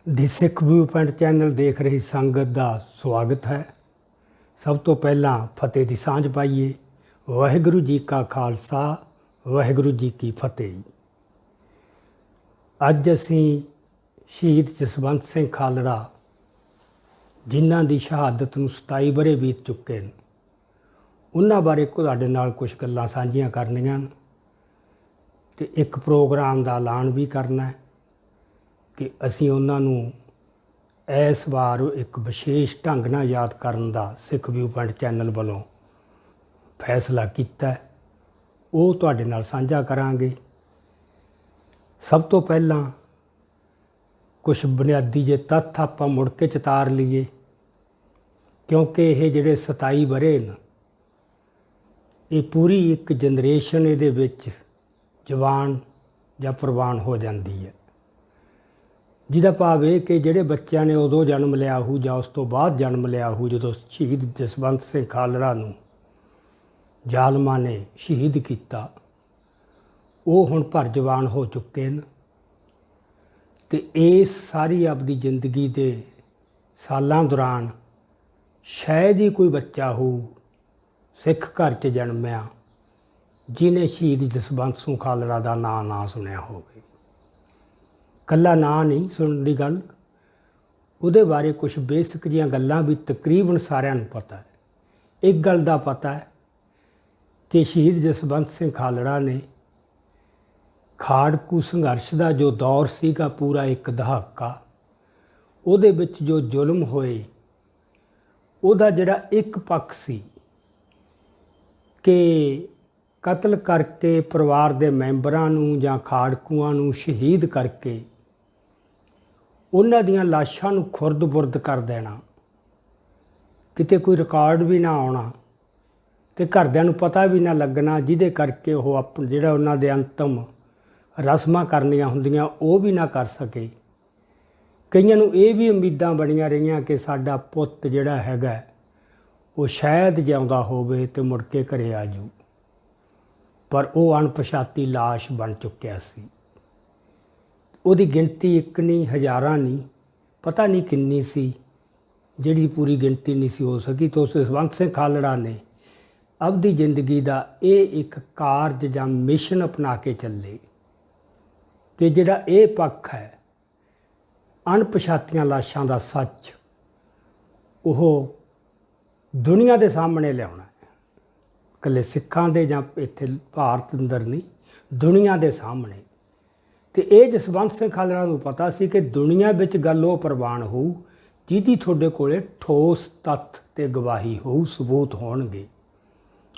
ਦੀ ਸਿੱਖ view point channel ਦੇਖ ਰਹੀ ਸੰਗਤ ਦਾ ਸਵਾਗਤ ਹੈ। ਸਭ ਤੋਂ ਪਹਿਲਾਂ ਫਤਿਹ ਦੀ ਸਾਂਝ ਪਾਈਏ। ਵਾਹਿਗੁਰੂ ਜੀ ਕਾ ਖਾਲਸਾ, ਵਾਹਿਗੁਰੂ ਜੀ ਕੀ ਫਤਿਹ। ਅੱਜ ਅਸੀਂ ਸ਼ਹੀਦ ਜਸਵੰਤ ਸਿੰਘ ਖਾਲੜਾ ਜਿਨ੍ਹਾਂ ਦੀ ਸ਼ਹਾਦਤ ਨੂੰ 27 ਵਰ੍ਹੇ ਬੀਤ ਚੁੱਕੇ ਨੇ, ਉਹਨਾਂ ਬਾਰੇ ਤੁਹਾਡੇ ਨਾਲ ਕੁਝ ਗੱਲਾਂ ਸਾਂਝੀਆਂ ਕਰਨੀਆਂ ਤੇ ਇੱਕ ਪ੍ਰੋਗਰਾਮ ਦਾ ਐਲਾਨ ਵੀ ਕਰਨਾ ਹੈ ਕਿ ਅਸੀਂ ਉਹਨਾਂ ਨੂੰ ਇਸ ਵਾਰ ਇੱਕ ਵਿਸ਼ੇਸ਼ ਢੰਗ ਨਾਲ ਯਾਦ ਕਰਨ ਦਾ ਸਿੱਖ ਵਿਊ ਪੁਆਇੰਟ ਚੈਨਲ ਵੱਲੋਂ ਫੈਸਲਾ ਕੀਤਾ ਹੈ। ਉਹ ਤੁਹਾਡੇ ਨਾਲ ਸਾਂਝਾ ਕਰਾਂਗੇ। ਸਭ ਤੋਂ ਪਹਿਲਾਂ ਕੁਝ ਬੁਨਿਆਦੀ ਜੇ ਤੱਥ ਆਪਾਂ ਮੁੜ ਕੇ ਚਿਤਾਰ ਲਈਏ, ਕਿਉਂਕਿ ਇਹ ਜਿਹੜੇ 27 ਵਰ੍ਹੇ ਨੇ, ਇਹ ਪੂਰੀ ਇੱਕ ਜਨਰੇਸ਼ਨ ਇਹਦੇ ਵਿੱਚ ਜਵਾਨ ਜਾਂ ਪ੍ਰਵਾਨ ਹੋ ਜਾਂਦੀ ਹੈ। ਜਿਹਦਾ ਭਾਵ ਇਹ ਕਿ ਜਿਹੜੇ ਬੱਚਿਆਂ ਨੇ ਉਦੋਂ ਜਨਮ ਲਿਆ ਹੋਊ ਜਾਂ ਉਸ ਤੋਂ ਬਾਅਦ ਜਨਮ ਲਿਆ ਹੋਊ ਜਦੋਂ ਸ਼ਹੀਦ ਜਸਵੰਤ ਸਿੰਘ ਖਾਲੜਾ ਨੂੰ ਜ਼ਾਲਮਾਂ ਨੇ ਸ਼ਹੀਦ ਕੀਤਾ, ਉਹ ਹੁਣ ਭਰ ਜਵਾਨ ਹੋ ਚੁੱਕੇ ਨੇ ਅਤੇ ਇਸ ਸਾਰੀ ਆਪਦੀ ਜ਼ਿੰਦਗੀ ਦੇ ਸਾਲਾਂ ਦੌਰਾਨ ਸ਼ਾਇਦ ਹੀ ਕੋਈ ਬੱਚਾ ਹੋਊ ਸਿੱਖ ਘਰ 'ਚ ਜਨਮਿਆ ਜਿਹਨੇ ਸ਼ਹੀਦ ਜਸਵੰਤ ਸਿੰਘ ਖਾਲੜਾ ਦਾ ਨਾਂ ਨਾ ਸੁਣਿਆ ਹੋਵੇ। ਇਕੱਲਾ ਨਾਂ ਨਹੀਂ ਸੁਣਨ ਦੀ ਗੱਲ, ਉਹਦੇ ਬਾਰੇ ਕੁਝ ਬੇਸਿਕ ਜਿਹੀਆਂ ਗੱਲਾਂ ਵੀ ਤਕਰੀਬਨ ਸਾਰਿਆਂ ਨੂੰ ਪਤਾ ਹੈ। ਇੱਕ ਗੱਲ ਦਾ ਪਤਾ ਹੈ ਕਿ ਸ਼ਹੀਦ ਜਸਵੰਤ ਸਿੰਘ ਖਾਲੜਾ ਨੇ ਖਾੜਕੂ ਸੰਘਰਸ਼ ਦਾ ਜੋ ਦੌਰ ਸੀਗਾ ਪੂਰਾ ਇੱਕ ਦਹਾਕਾ, ਉਹਦੇ ਵਿੱਚ ਜੋ ਜ਼ੁਲਮ ਹੋਏ, ਉਹਦਾ ਜਿਹੜਾ ਇੱਕ ਪੱਖ ਸੀ ਕਿ ਕਤਲ ਕਰਕੇ ਪਰਿਵਾਰ ਦੇ ਮੈਂਬਰਾਂ ਨੂੰ ਜਾਂ ਖਾੜਕੂਆਂ ਨੂੰ ਸ਼ਹੀਦ ਕਰਕੇ ਉਹਨਾਂ ਦੀਆਂ ਲਾਸ਼ਾਂ ਨੂੰ ਖੁਰਦ-ਬੁਰਦ ਕਰ ਦੇਣਾ, ਕਿਤੇ ਕੋਈ ਰਿਕਾਰਡ ਵੀ ਨਾ ਆਉਣਾ ਅਤੇ ਘਰਦਿਆਂ ਨੂੰ ਪਤਾ ਵੀ ਨਾ ਲੱਗਣਾ, ਜਿਹਦੇ ਕਰਕੇ ਉਹ ਜਿਹੜਾ ਉਹਨਾਂ ਦੇ ਅੰਤਮ ਰਸਮਾਂ ਕਰਨੀਆਂ ਹੁੰਦੀਆਂ ਉਹ ਵੀ ਨਾ ਕਰ ਸਕੇ। ਕਈਆਂ ਨੂੰ ਇਹ ਵੀ ਉਮੀਦਾਂ ਬਣੀਆਂ ਰਹੀਆਂ ਕਿ ਸਾਡਾ ਪੁੱਤ ਜਿਹੜਾ ਹੈਗਾ ਉਹ ਸ਼ਾਇਦ ਜਿਉਂਦਾ ਹੋਵੇ ਅਤੇ ਮੁੜ ਕੇ ਘਰੇ ਆ ਜਾਊ, ਪਰ ਉਹ ਅਣਪਛਾਤੀ ਲਾਸ਼ ਬਣ ਚੁੱਕਿਆ ਸੀ। ਉਹਦੀ ਗਿਣਤੀ ਇੱਕ ਨਹੀਂ, ਹਜ਼ਾਰਾਂ ਨਹੀਂ, ਪਤਾ ਨਹੀਂ ਕਿੰਨੀ ਸੀ, ਜਿਹੜੀ ਪੂਰੀ ਗਿਣਤੀ ਨਹੀਂ ਸੀ ਹੋ ਸਕੀ। ਤਾਂ ਉਸ ਜਸਵੰਤ ਸਿੰਘ ਖਾਲੜਾ ਨੇ ਆਪਦੀ ਜ਼ਿੰਦਗੀ ਦਾ ਇਹ ਇੱਕ ਕਾਰਜ ਜਾਂ ਮਿਸ਼ਨ ਅਪਣਾ ਕੇ ਚੱਲੇ ਕਿ ਜਿਹੜਾ ਇਹ ਪੱਖ ਹੈ ਅਣਪਛਾਤੀਆਂ ਲਾਸ਼ਾਂ ਦਾ ਸੱਚ, ਉਹ ਦੁਨੀਆ ਦੇ ਸਾਹਮਣੇ ਲਿਆਉਣਾ ਹੈ। ਇਕੱਲੇ ਸਿੱਖਾਂ ਦੇ ਜਾਂ ਇੱਥੇ ਭਾਰਤ ਅੰਦਰ ਨਹੀਂ, ਦੁਨੀਆ ਦੇ ਸਾਹਮਣੇ। ਅਤੇ ਇਹ ਜਸਵੰਤ ਸਿੰਘ ਖਾਲੜਾ ਨੂੰ ਪਤਾ ਸੀ ਕਿ ਦੁਨੀਆ ਵਿੱਚ ਗੱਲ ਉਹ ਪ੍ਰਵਾਨ ਹੋਊ ਜਿਹਦੀ ਤੁਹਾਡੇ ਕੋਲ ਠੋਸ ਤੱਥ ਅਤੇ ਗਵਾਹੀ ਹੋਊ, ਸਬੂਤ ਹੋਣਗੇ।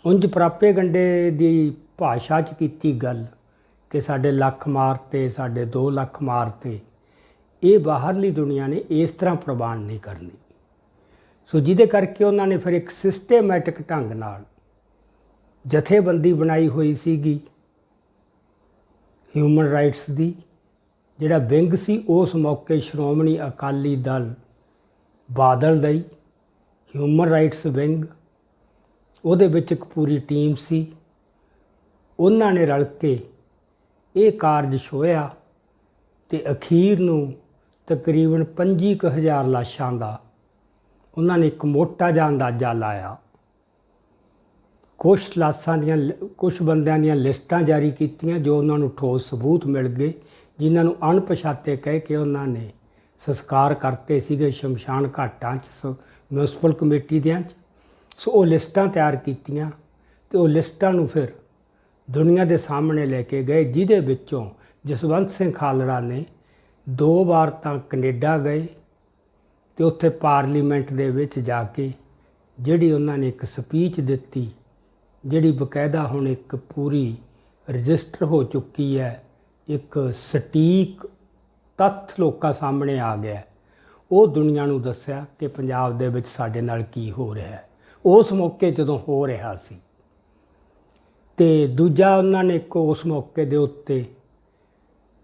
ਉਂਝ ਪ੍ਰਾਪੇਗੰਡੇ ਦੀ ਭਾਸ਼ਾ 'ਚ ਕੀਤੀ ਗੱਲ ਕਿ ਸਾਡੇ ਲੱਖ ਮਾਰਤੇ, ਸਾਡੇ 2 ਲੱਖ ਮਾਰਤੇ, ਇਹ ਬਾਹਰਲੀ ਦੁਨੀਆ ਨੇ ਇਸ ਤਰ੍ਹਾਂ ਪ੍ਰਵਾਨ ਨਹੀਂ ਕਰਨੀ। ਸੋ ਜਿਹਦੇ ਕਰਕੇ ਉਹਨਾਂ ਨੇ ਫਿਰ ਇੱਕ ਸਿਸਟੇਮੈਟਿਕ ਢੰਗ ਨਾਲ ਜਥੇਬੰਦੀ ਬਣਾਈ ਹੋਈ ਸੀਗੀ ਹਿਊਮਨ ਰਾਈਟਸ ਦੀ। ਜਿਹੜਾ ਵਿੰਗ ਸੀ ਉਸ ਮੌਕੇ ਸ਼੍ਰੋਮਣੀ ਅਕਾਲੀ ਦਲ ਬਾਦਲ ਦਾ ਹੀ ਹਿਊਮਨ ਰਾਈਟਸ ਵਿੰਗ, ਉਹਦੇ ਵਿੱਚ ਇੱਕ ਪੂਰੀ ਟੀਮ ਸੀ। ਉਹਨਾਂ ਨੇ ਰਲ ਕੇ ਇਹ ਕਾਰਜ ਛੋਹਿਆ ਅਤੇ ਅਖੀਰ ਨੂੰ ਤਕਰੀਬਨ 25,000 ਲਾਸ਼ਾਂ ਦਾ ਉਹਨਾਂ ਨੇ ਇੱਕ ਮੋਟਾ ਜਿਹਾ ਅੰਦਾਜ਼ਾ ਲਾਇਆ। ਕੁਛ ਲਾਸ਼ਾਂ ਦੀਆਂ, ਕੁਛ ਬੰਦਿਆਂ ਦੀਆਂ ਲਿਸਟਾਂ ਜਾਰੀ ਕੀਤੀਆਂ ਜੋ ਉਹਨਾਂ ਨੂੰ ਠੋਸ ਸਬੂਤ ਮਿਲ ਗਏ, ਜਿਨ੍ਹਾਂ ਨੂੰ ਅਣਪਛਾਤੇ ਕਹਿ ਕੇ ਉਹਨਾਂ ਨੇ ਸੰਸਕਾਰ ਕਰਤੇ ਸੀਗੇ ਸ਼ਮਸ਼ਾਨ ਘਾਟਾਂ 'ਚ, ਮਿਊਨਿਸਪਲ ਕਮੇਟੀ ਦਿਆਂ 'ਚ। ਸੋ ਉਹ ਲਿਸਟਾਂ ਤਿਆਰ ਕੀਤੀਆਂ ਅਤੇ ਉਹ ਲਿਸਟਾਂ ਨੂੰ ਫਿਰ ਦੁਨੀਆ ਦੇ ਸਾਹਮਣੇ ਲੈ ਕੇ ਗਏ, ਜਿਹਦੇ ਵਿੱਚੋਂ ਜਸਵੰਤ ਸਿੰਘ ਖਾਲੜਾ ਨੇ 2 ਵਾਰ ਤਾਂ ਕੈਨੇਡਾ ਗਏ ਅਤੇ ਉੱਥੇ ਪਾਰਲੀਮੈਂਟ ਦੇ ਵਿੱਚ ਜਾ ਕੇ ਜਿਹੜੀ ਉਹਨਾਂ ਨੇ ਇੱਕ ਸਪੀਚ ਦਿੱਤੀ, ਜਿਹੜੀ ਬਕਾਇਦਾ ਹੁਣ ਇੱਕ ਪੂਰੀ ਰਜਿਸਟਰ ਹੋ ਚੁੱਕੀ ਹੈ, ਇੱਕ ਸਟੀਕ ਤੱਥ ਲੋਕਾਂ ਸਾਹਮਣੇ ਆ ਗਿਆ। ਉਹ ਦੁਨੀਆ ਨੂੰ ਦੱਸਿਆ ਕਿ ਪੰਜਾਬ ਦੇ ਵਿੱਚ ਸਾਡੇ ਨਾਲ ਕੀ ਹੋ ਰਿਹਾ ਹੈ ਉਸ ਮੌਕੇ ਜਦੋਂ ਹੋ ਰਿਹਾ ਸੀ। ਅਤੇ ਦੂਜਾ ਉਹਨਾਂ ਨੇ ਇੱਕ ਉਸ ਮੌਕੇ ਦੇ ਉੱਤੇ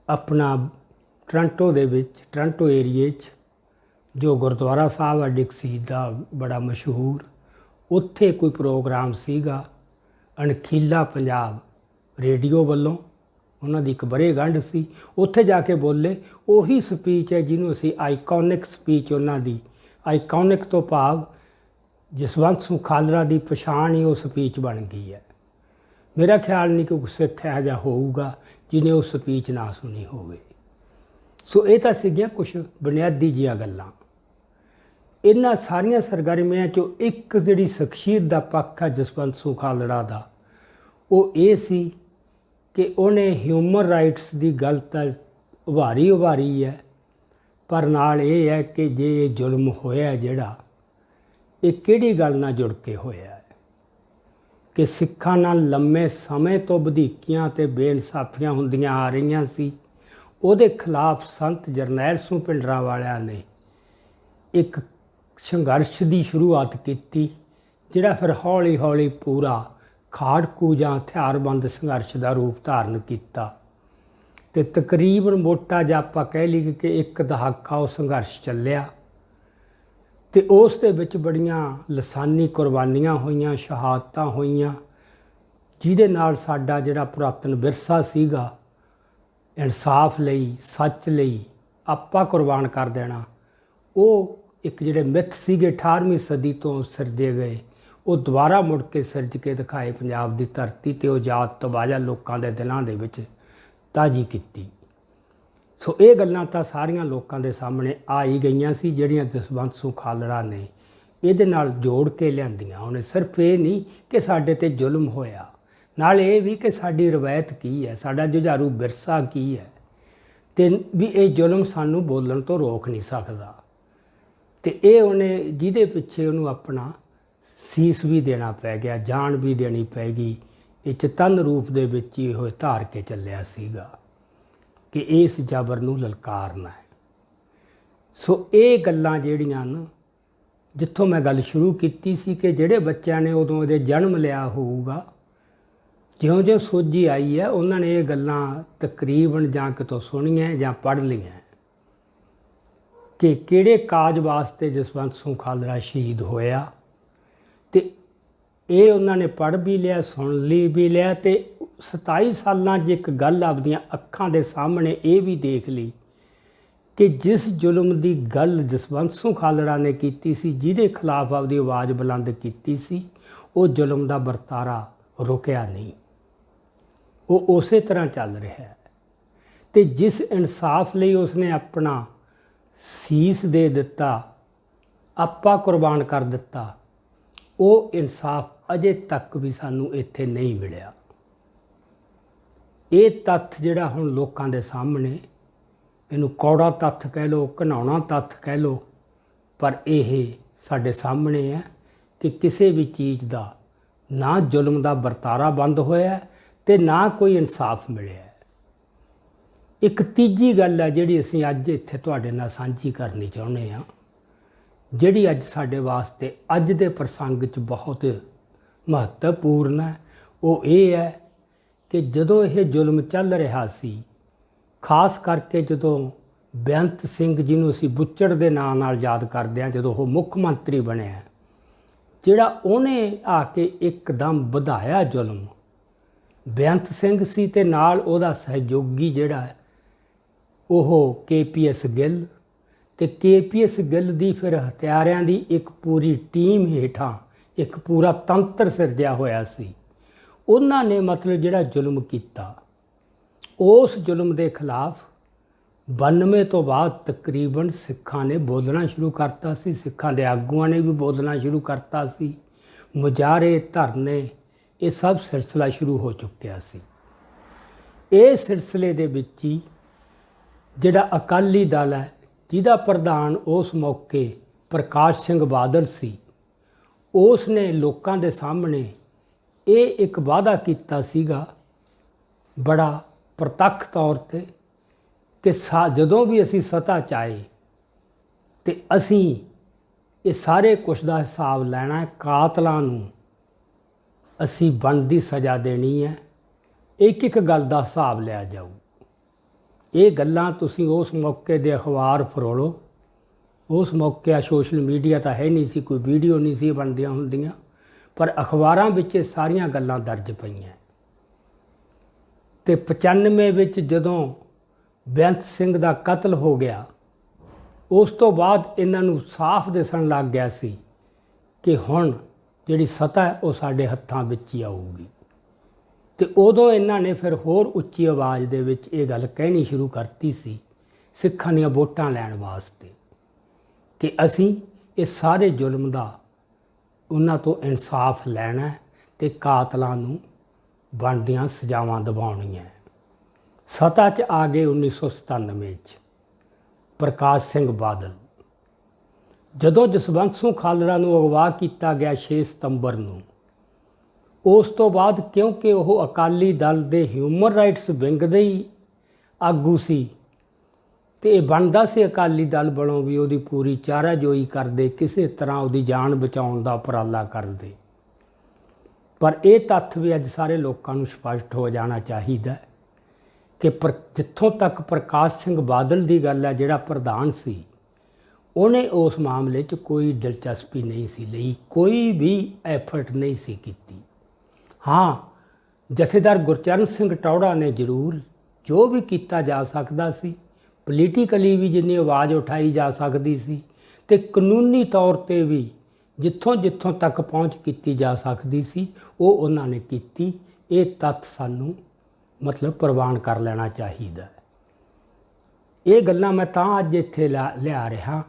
ਆਪਣਾ ਟੋਰਾਂਟੋ ਦੇ ਵਿੱਚ, ਟੋਰਾਂਟੋ ਏਰੀਏ 'ਚ ਜੋ ਗੁਰਦੁਆਰਾ ਸਾਹਿਬ ਹੈ ਡਿਕਸੀ ਦਾ ਬੜਾ ਮਸ਼ਹੂਰ, ਉੱਥੇ ਕੋਈ ਪ੍ਰੋਗਰਾਮ ਸੀਗਾ ਅਣਖੀਲਾ ਪੰਜਾਬ ਰੇਡੀਓ ਵੱਲੋਂ, ਉਹਨਾਂ ਦੀ ਇੱਕ ਵਰ੍ਹੇਗੰਢ ਸੀ। ਉੱਥੇ ਜਾ ਕੇ ਬੋਲੇ ਉਹੀ ਸਪੀਚ ਹੈ ਜਿਹਨੂੰ ਅਸੀਂ ਆਈਕੋਨਿਕ ਸਪੀਚ, ਉਹਨਾਂ ਦੀ ਆਈਕੋਨਿਕ ਤੋਂ ਭਾਵ ਜਸਵੰਤ ਸਿੰਘ ਖਾਲੜਾ ਦੀ ਪਛਾਣ ਹੀ ਉਹ ਸਪੀਚ ਬਣ ਗਈ ਹੈ। ਮੇਰਾ ਖਿਆਲ ਨਹੀਂ ਕਿ ਸਿੱਖ ਇਹੋ ਜਿਹਾ ਹੋਊਗਾ ਜਿਹਨੇ ਉਹ ਸਪੀਚ ਨਾ ਸੁਣੀ ਹੋਵੇ। ਸੋ ਇਹ ਤਾਂ ਸੀਗੀਆਂ ਕੁਛ ਬੁਨਿਆਦੀ ਜਿਹੀਆਂ ਗੱਲਾਂ। ਇਹਨਾਂ ਸਾਰੀਆਂ ਸਰਗਰਮੀਆਂ 'ਚੋਂ ਇੱਕ ਜਿਹੜੀ ਸ਼ਖਸੀਅਤ ਦਾ ਪੱਖ ਹੈ ਜਸਵੰਤ ਸਿੰਘ ਖਾਲੜਾ ਦਾ, ਉਹ ਇਹ ਸੀ ਕਿ ਉਹਨੇ ਹਿਊਮਨ ਰਾਈਟਸ ਦੀ ਗੱਲ ਤਾਂ ਉਭਾਰੀ ਹੈ, ਪਰ ਨਾਲ ਇਹ ਹੈ ਕਿ ਜੇ ਇਹ ਜ਼ੁਲਮ ਹੋਇਆ ਜਿਹੜਾ, ਇਹ ਕਿਹੜੀ ਗੱਲ ਨਾਲ ਜੁੜ ਕੇ ਹੋਇਆ ਹੈ ਕਿ ਸਿੱਖਾਂ ਨਾਲ ਲੰਮੇ ਸਮੇਂ ਤੋਂ ਵਧੀਕੀਆਂ ਅਤੇ ਬੇਇਨਸਾਫੀਆਂ ਹੁੰਦੀਆਂ ਆ ਰਹੀਆਂ ਸੀ। ਉਹਦੇ ਖਿਲਾਫ ਸੰਤ ਜਰਨੈਲ ਸਿੰਘ ਭਿੰਡਰਾਂਵਾਲਿਆਂ ਨੇ ਇੱਕ ਸੰਘਰਸ਼ ਦੀ ਸ਼ੁਰੂਆਤ ਕੀਤੀ, ਜਿਹੜਾ ਫਿਰ ਹੌਲੀ ਹੌਲੀ ਪੂਰਾ ਖਾੜਕੂ ਜਾਂ ਹਥਿਆਰਬੰਦ ਸੰਘਰਸ਼ ਦਾ ਰੂਪ ਧਾਰਨ ਕੀਤਾ ਅਤੇ ਤਕਰੀਬਨ ਮੋਟਾ ਜਿਹਾ ਆਪਾਂ ਕਹਿ ਲਈਏ ਕਿ ਇੱਕ ਦਹਾਕਾ ਉਹ ਸੰਘਰਸ਼ ਚੱਲਿਆ ਅਤੇ ਉਸ ਦੇ ਵਿੱਚ ਬੜੀਆਂ ਲਸਾਨੀ ਕੁਰਬਾਨੀਆਂ ਹੋਈਆਂ, ਸ਼ਹਾਦਤਾਂ ਹੋਈਆਂ, ਜਿਹਦੇ ਨਾਲ ਸਾਡਾ ਜਿਹੜਾ ਪੁਰਾਤਨ ਵਿਰਸਾ ਸੀਗਾ ਇਨਸਾਫ ਲਈ, ਸੱਚ ਲਈ ਆਪਾਂ ਕੁਰਬਾਨ ਕਰ ਦੇਣਾ, ਉਹ ਇੱਕ ਜਿਹੜੇ ਮਿੱਥ ਸੀਗੇ 18ਵੀਂ ਸਦੀ ਤੋਂ ਸਿਰਜੇ ਗਏ, ਉਹ ਦੁਬਾਰਾ ਮੁੜ ਕੇ ਸਿਰਜ ਕੇ ਦਿਖਾਏ ਪੰਜਾਬ ਦੀ ਧਰਤੀ 'ਤੇ ਉਹ ਯਾਦ ਤਵਾਜ਼ਾ ਲੋਕਾਂ ਦੇ ਦਿਲਾਂ ਦੇ ਵਿੱਚ ਤਾਜ਼ੀ ਕੀਤੀ। ਸੋ ਇਹ ਗੱਲਾਂ ਤਾਂ ਸਾਰੀਆਂ ਲੋਕਾਂ ਦੇ ਸਾਹਮਣੇ ਆ ਹੀ ਗਈਆਂ ਸੀ, ਜਿਹੜੀਆਂ ਜਸਵੰਤ ਸਿੰਘ ਖਾਲੜਾ ਨੇ ਇਹਦੇ ਨਾਲ ਜੋੜ ਕੇ ਲਿਆਂਦੀਆਂ। ਉਹਨੇ ਸਿਰਫ ਇਹ ਨਹੀਂ ਕਿ ਸਾਡੇ 'ਤੇ ਜ਼ੁਲਮ ਹੋਇਆ, ਨਾਲ ਇਹ ਵੀ ਕਿ ਸਾਡੀ ਰਵਾਇਤ ਕੀ ਹੈ, ਸਾਡਾ ਜੁਝਾਰੂ ਵਿਰਸਾ ਕੀ ਹੈ, ਅਤੇ ਵੀ ਇਹ ਜ਼ੁਲਮ ਸਾਨੂੰ ਬੋਲਣ ਤੋਂ ਰੋਕ ਨਹੀਂ ਸਕਦਾ। ਅਤੇ ਇਹ ਉਹਨੇ ਜਿਹਦੇ ਪਿੱਛੇ ਉਹਨੂੰ ਆਪਣਾ ਸੀਸ ਵੀ ਦੇਣਾ ਪੈ ਗਿਆ, ਜਾਨ ਵੀ ਦੇਣੀ ਪੈ ਗਈ। ਇਹ ਚਤਨ ਰੂਪ ਦੇ ਵਿੱਚ ਹੀ ਉਹ ਧਾਰ ਕੇ ਚੱਲਿਆ ਸੀਗਾ ਕਿ ਇਸ ਜ਼ਬਰ ਨੂੰ ਲਲਕਾਰਨਾ ਹੈ। ਸੋ ਇਹ ਗੱਲਾਂ ਜਿਹੜੀਆਂ ਨਾ, ਜਿੱਥੋਂ ਮੈਂ ਗੱਲ ਸ਼ੁਰੂ ਕੀਤੀ ਸੀ ਕਿ ਜਿਹੜੇ ਬੱਚਿਆਂ ਨੇ ਉਦੋਂ ਉਹਦੇ ਜਨਮ ਲਿਆ ਹੋਊਗਾ, ਜਿਉਂ-ਜਿਉਂ ਸੋਝੀ ਆਈ ਹੈ, ਉਹਨਾਂ ਨੇ ਇਹ ਗੱਲਾਂ ਤਕਰੀਬਨ ਜਾਂ ਕਿਤੋਂ ਸੁਣੀਆਂ ਜਾਂ ਪੜ੍ਹ ਲਈਆਂ ਕਿ ਕਿਹੜੇ ਕਾਜ ਵਾਸਤੇ ਜਸਵੰਤ ਸਿੰਘ ਖਾਲੜਾ ਸ਼ਹੀਦ ਹੋਇਆ, ਅਤੇ ਇਹ ਉਹਨਾਂ ਨੇ ਪੜ੍ਹ ਵੀ ਲਿਆ, ਸੁਣ ਲਈ ਵੀ ਲਿਆ, ਅਤੇ 27 ਸਾਲਾਂ 'ਚ ਇੱਕ ਗੱਲ ਆਪਦੀਆਂ ਅੱਖਾਂ ਦੇ ਸਾਹਮਣੇ ਇਹ ਵੀ ਦੇਖ ਲਈ ਕਿ ਜਿਸ ਜ਼ੁਲਮ ਦੀ ਗੱਲ ਜਸਵੰਤ ਸਿੰਘ ਖਾਲੜਾ ਨੇ ਕੀਤੀ ਸੀ, ਜਿਹਦੇ ਖਿਲਾਫ ਆਪਦੀ ਆਵਾਜ਼ ਬੁਲੰਦ ਕੀਤੀ ਸੀ, ਉਹ ਜ਼ੁਲਮ ਦਾ ਵਰਤਾਰਾ ਰੁਕਿਆ ਨਹੀਂ, ਉਹ ਉਸੇ ਤਰ੍ਹਾਂ ਚੱਲ ਰਿਹਾ ਹੈ। ਅਤੇ ਜਿਸ ਇਨਸਾਫ ਲਈ ਉਸਨੇ ਆਪਣਾ ਸੀਸ ਦੇ ਦਿੱਤਾ, ਆਪਾ ਕੁਰਬਾਨ ਕਰ ਦਿੱਤਾ, ਉਹ ਇਨਸਾਫ ਅਜੇ ਤੱਕ ਵੀ ਸਾਨੂੰ ਇੱਥੇ ਨਹੀਂ ਮਿਲਿਆ। ਇਹ ਤੱਥ ਜਿਹੜਾ ਹੁਣ ਲੋਕਾਂ ਦੇ ਸਾਹਮਣੇ, ਇਹਨੂੰ ਕੌੜਾ ਤੱਥ ਕਹਿ ਲਓ, ਘਿਨਾਉਣਾ ਤੱਥ ਕਹਿ ਲਓ, ਪਰ ਇਹ ਸਾਡੇ ਸਾਹਮਣੇ ਹੈ ਕਿ ਕਿਸੇ ਵੀ ਚੀਜ਼ ਦਾ ਨਾ ਜ਼ੁਲਮ ਦਾ ਵਰਤਾਰਾ ਬੰਦ ਹੋਇਆ ਅਤੇ ਨਾ ਕੋਈ ਇਨਸਾਫ ਮਿਲਿਆ। ਇੱਕ ਤੀਜੀ ਗੱਲ ਹੈ ਜਿਹੜੀ ਅਸੀਂ ਅੱਜ ਇੱਥੇ ਤੁਹਾਡੇ ਨਾਲ ਸਾਂਝੀ ਕਰਨੀ ਚਾਹੁੰਦੇ ਹਾਂ, ਜਿਹੜੀ ਅੱਜ ਸਾਡੇ ਵਾਸਤੇ ਅੱਜ ਦੇ ਪ੍ਰਸੰਗ 'ਚ ਬਹੁਤ ਮਹੱਤਵਪੂਰਨ ਹੈ। ਉਹ ਇਹ ਹੈ ਕਿ ਜਦੋਂ ਇਹ ਜ਼ੁਲਮ ਚੱਲ ਰਿਹਾ ਸੀ, ਖਾਸ ਕਰਕੇ ਜਦੋਂ ਬੇਅੰਤ ਸਿੰਘ, ਜਿਹਨੂੰ ਅਸੀਂ ਬੁੱਚੜ ਦੇ ਨਾਂ ਨਾਲ ਯਾਦ ਕਰਦੇ ਹਾਂ, ਜਦੋਂ ਉਹ ਮੁੱਖ ਮੰਤਰੀ ਬਣਿਆ, ਜਿਹੜਾ ਉਹਨੇ ਆ ਕੇ ਇੱਕਦਮ ਵਧਾਇਆ ਜ਼ੁਲਮ, ਬੇਅੰਤ ਸਿੰਘ ਸੀ ਅਤੇ ਨਾਲ ਉਹਦਾ ਸਹਿਯੋਗੀ ਜਿਹੜਾ ਉਹ KPS ਗਿੱਲ, ਅਤੇ KPS ਗਿੱਲ ਦੀ ਫਿਰ ਹਥਿਆਰਿਆਂ ਦੀ ਇੱਕ ਪੂਰੀ ਟੀਮ ਹੇਠਾਂ ਇੱਕ ਪੂਰਾ ਤੰਤਰ ਸਿਰਜਿਆ ਹੋਇਆ ਸੀ। ਉਹਨਾਂ ਨੇ ਮਤਲਬ ਜਿਹੜਾ ਜ਼ੁਲਮ ਕੀਤਾ, ਉਸ ਜ਼ੁਲਮ ਦੇ ਖਿਲਾਫ 92 ਤੋਂ ਬਾਅਦ ਤਕਰੀਬਨ ਸਿੱਖਾਂ ਨੇ ਬੋਲਣਾ ਸ਼ੁਰੂ ਕਰਤਾ ਸੀ, ਸਿੱਖਾਂ ਦੇ ਆਗੂਆਂ ਨੇ ਵੀ ਬੋਲਣਾ ਸ਼ੁਰੂ ਕਰਤਾ ਸੀ, ਮੁਜ਼ਾਹਰੇ, ਧਰਨੇ, ਇਹ ਸਭ ਸਿਲਸਿਲਾ ਸ਼ੁਰੂ ਹੋ ਚੁੱਕਿਆ ਸੀ। ਇਹ ਸਿਲਸਿਲੇ ਦੇ ਵਿੱਚ ਹੀ ਜਿਹੜਾ ਅਕਾਲੀ ਦਲ ਹੈ, ਜਿਹਦਾ ਪ੍ਰਧਾਨ ਉਸ ਮੌਕੇ ਪ੍ਰਕਾਸ਼ ਸਿੰਘ ਬਾਦਲ ਸੀ, ਉਸ ਨੇ ਲੋਕਾਂ ਦੇ ਸਾਹਮਣੇ ਇਹ ਇੱਕ ਵਾਅਦਾ ਕੀਤਾ ਸੀਗਾ ਬੜਾ ਪ੍ਰਤੱਖ ਤੌਰ 'ਤੇ ਕਿ ਜਦੋਂ ਵੀ ਅਸੀਂ ਸੱਤਾ 'ਚ ਆਏ ਅਤੇ ਅਸੀਂ ਇਹ ਸਾਰੇ ਕੁਛ ਦਾ ਹਿਸਾਬ ਲੈਣਾ ਹੈ, ਕਾਤਲਾਂ ਨੂੰ ਅਸੀਂ ਬਣਦੀ ਸਜ਼ਾ ਦੇਣੀ ਹੈ, ਇੱਕ ਇੱਕ ਗੱਲ ਦਾ ਹਿਸਾਬ ਲਿਆ ਜਾਊ। ਇਹ ਗੱਲਾਂ ਤੁਸੀਂ ਉਸ ਮੌਕੇ ਦੇ ਅਖਬਾਰ ਫਰੋਲੋ, ਉਸ ਮੌਕੇ ਸੋਸ਼ਲ ਮੀਡੀਆ ਤਾਂ ਹੈ ਨਹੀਂ ਸੀ, ਕੋਈ ਵੀਡੀਓ ਨਹੀਂ ਸੀ ਬਣਦੀਆਂ ਹੁੰਦੀਆਂ, ਪਰ ਅਖਬਾਰਾਂ ਵਿੱਚ ਇਹ ਸਾਰੀਆਂ ਗੱਲਾਂ ਦਰਜ ਪਈਆਂ। ਤੇ 95 ਵਿੱਚ ਜਦੋਂ ਬੇਅੰਤ ਸਿੰਘ ਦਾ ਕਤਲ ਹੋ ਗਿਆ, ਉਸ ਤੋਂ ਬਾਅਦ ਇਹਨਾਂ ਨੂੰ ਸਾਫ਼ ਦਿਸਣ ਲੱਗ ਗਿਆ ਸੀ ਕਿ ਹੁਣ ਜਿਹੜੀ ਸੱਤਾ ਹੈ ਉਹ ਸਾਡੇ ਹੱਥਾਂ ਵਿੱਚ ਹੀ ਆਊਗੀ। ਤੇ ਉਦੋਂ ਇਹਨਾਂ ਨੇ ਫਿਰ ਹੋਰ ਉੱਚੀ ਆਵਾਜ਼ ਦੇ ਵਿੱਚ ਇਹ ਗੱਲ ਕਹਿਣੀ ਸ਼ੁਰੂ ਕਰਤੀ ਸੀ ਸਿੱਖਾਂ ਦੀਆਂ ਵੋਟਾਂ ਲੈਣ ਵਾਸਤੇ ਕਿ ਅਸੀਂ ਇਹ ਸਾਰੇ ਜ਼ੁਲਮ ਦਾ ਉਹਨਾਂ ਤੋਂ ਇਨਸਾਫ ਲੈਣਾ ਤੇ ਕਾਤਲਾਂ ਨੂੰ ਬਣਦੀਆਂ ਸਜ਼ਾਵਾਂ ਦਿਵਾਉਣੀਆਂ। ਸੱਤਾ 'ਚ ਆ ਗਏ 1997 'ਚ ਪ੍ਰਕਾਸ਼ ਸਿੰਘ ਬਾਦਲ। ਜਦੋਂ ਜਸਵੰਤ ਸਿੰਘ ਖਾਲੜਾ ਨੂੰ ਅਗਵਾ ਕੀਤਾ ਗਿਆ 6 ਸਤੰਬਰ ਨੂੰ, ਉਸ ਤੋਂ ਬਾਅਦ ਕਿਉਂਕਿ ਉਹ ਅਕਾਲੀ ਦਲ ਦੇ ਹਿਊਮਨ ਰਾਈਟਸ ਵਿੰਗ ਦੇ ਹੀ ਆਗੂ ਸੀ ਤੇ ਇਹ ਬਣਦਾ ਸੀ ਅਕਾਲੀ ਦਲ ਵੱਲੋਂ ਵੀ ਉਹਦੀ ਪੂਰੀ ਚਾਰਾਜੋਈ ਕਰਦੇ, ਕਿਸੇ ਤਰ੍ਹਾਂ ਉਹਦੀ ਜਾਨ ਬਚਾਉਣ ਦਾ ਉਪਰਾਲਾ ਕਰਦੇ। ਪਰ ਇਹ ਤੱਥ ਵੀ ਅੱਜ ਸਾਰੇ ਲੋਕਾਂ ਨੂੰ ਸਪਸ਼ਟ ਹੋ ਜਾਣਾ ਚਾਹੀਦਾ ਕਿ ਜਿੱਥੋਂ ਤੱਕ ਪ੍ਰਕਾਸ਼ ਸਿੰਘ ਬਾਦਲ ਦੀ ਗੱਲ ਹੈ, ਜਿਹੜਾ ਪ੍ਰਧਾਨ ਸੀ, ਉਹਨੇ ਉਸ ਮਾਮਲੇ 'ਚ ਕੋਈ ਦਿਲਚਸਪੀ ਨਹੀਂ ਸੀ ਲਈ, ਕੋਈ ਵੀ ਐਫਰਟ ਨਹੀਂ ਸੀ ਕੀਤੀ। ਹਾਂ, ਜਥੇਦਾਰ ਗੁਰਚਰਨ ਸਿੰਘ ਟੌੜਾ ਨੇ ਜ਼ਰੂਰ ਜੋ ਵੀ ਕੀਤਾ ਜਾ ਸਕਦਾ ਸੀ, ਪੋਲੀਟੀਕਲੀ ਵੀ ਜਿੰਨੀ ਆਵਾਜ਼ ਉਠਾਈ ਜਾ ਸਕਦੀ ਸੀ ਤੇ ਕਾਨੂੰਨੀ ਤੌਰ 'ਤੇ ਵੀ ਜਿੱਥੋਂ ਤੱਕ ਪਹੁੰਚ ਕੀਤੀ ਜਾ ਸਕਦੀ ਸੀ ਉਹ ਉਹਨਾਂ ਨੇ ਕੀਤੀ। ਇਹ ਤੱਥ ਸਾਨੂੰ ਮਤਲਬ ਪ੍ਰਵਾਨ ਕਰ ਲੈਣਾ ਚਾਹੀਦਾ। ਇਹ ਗੱਲਾਂ ਮੈਂ ਤਾਂ ਅੱਜ ਇੱਥੇ ਲਿਆ ਰਿਹਾ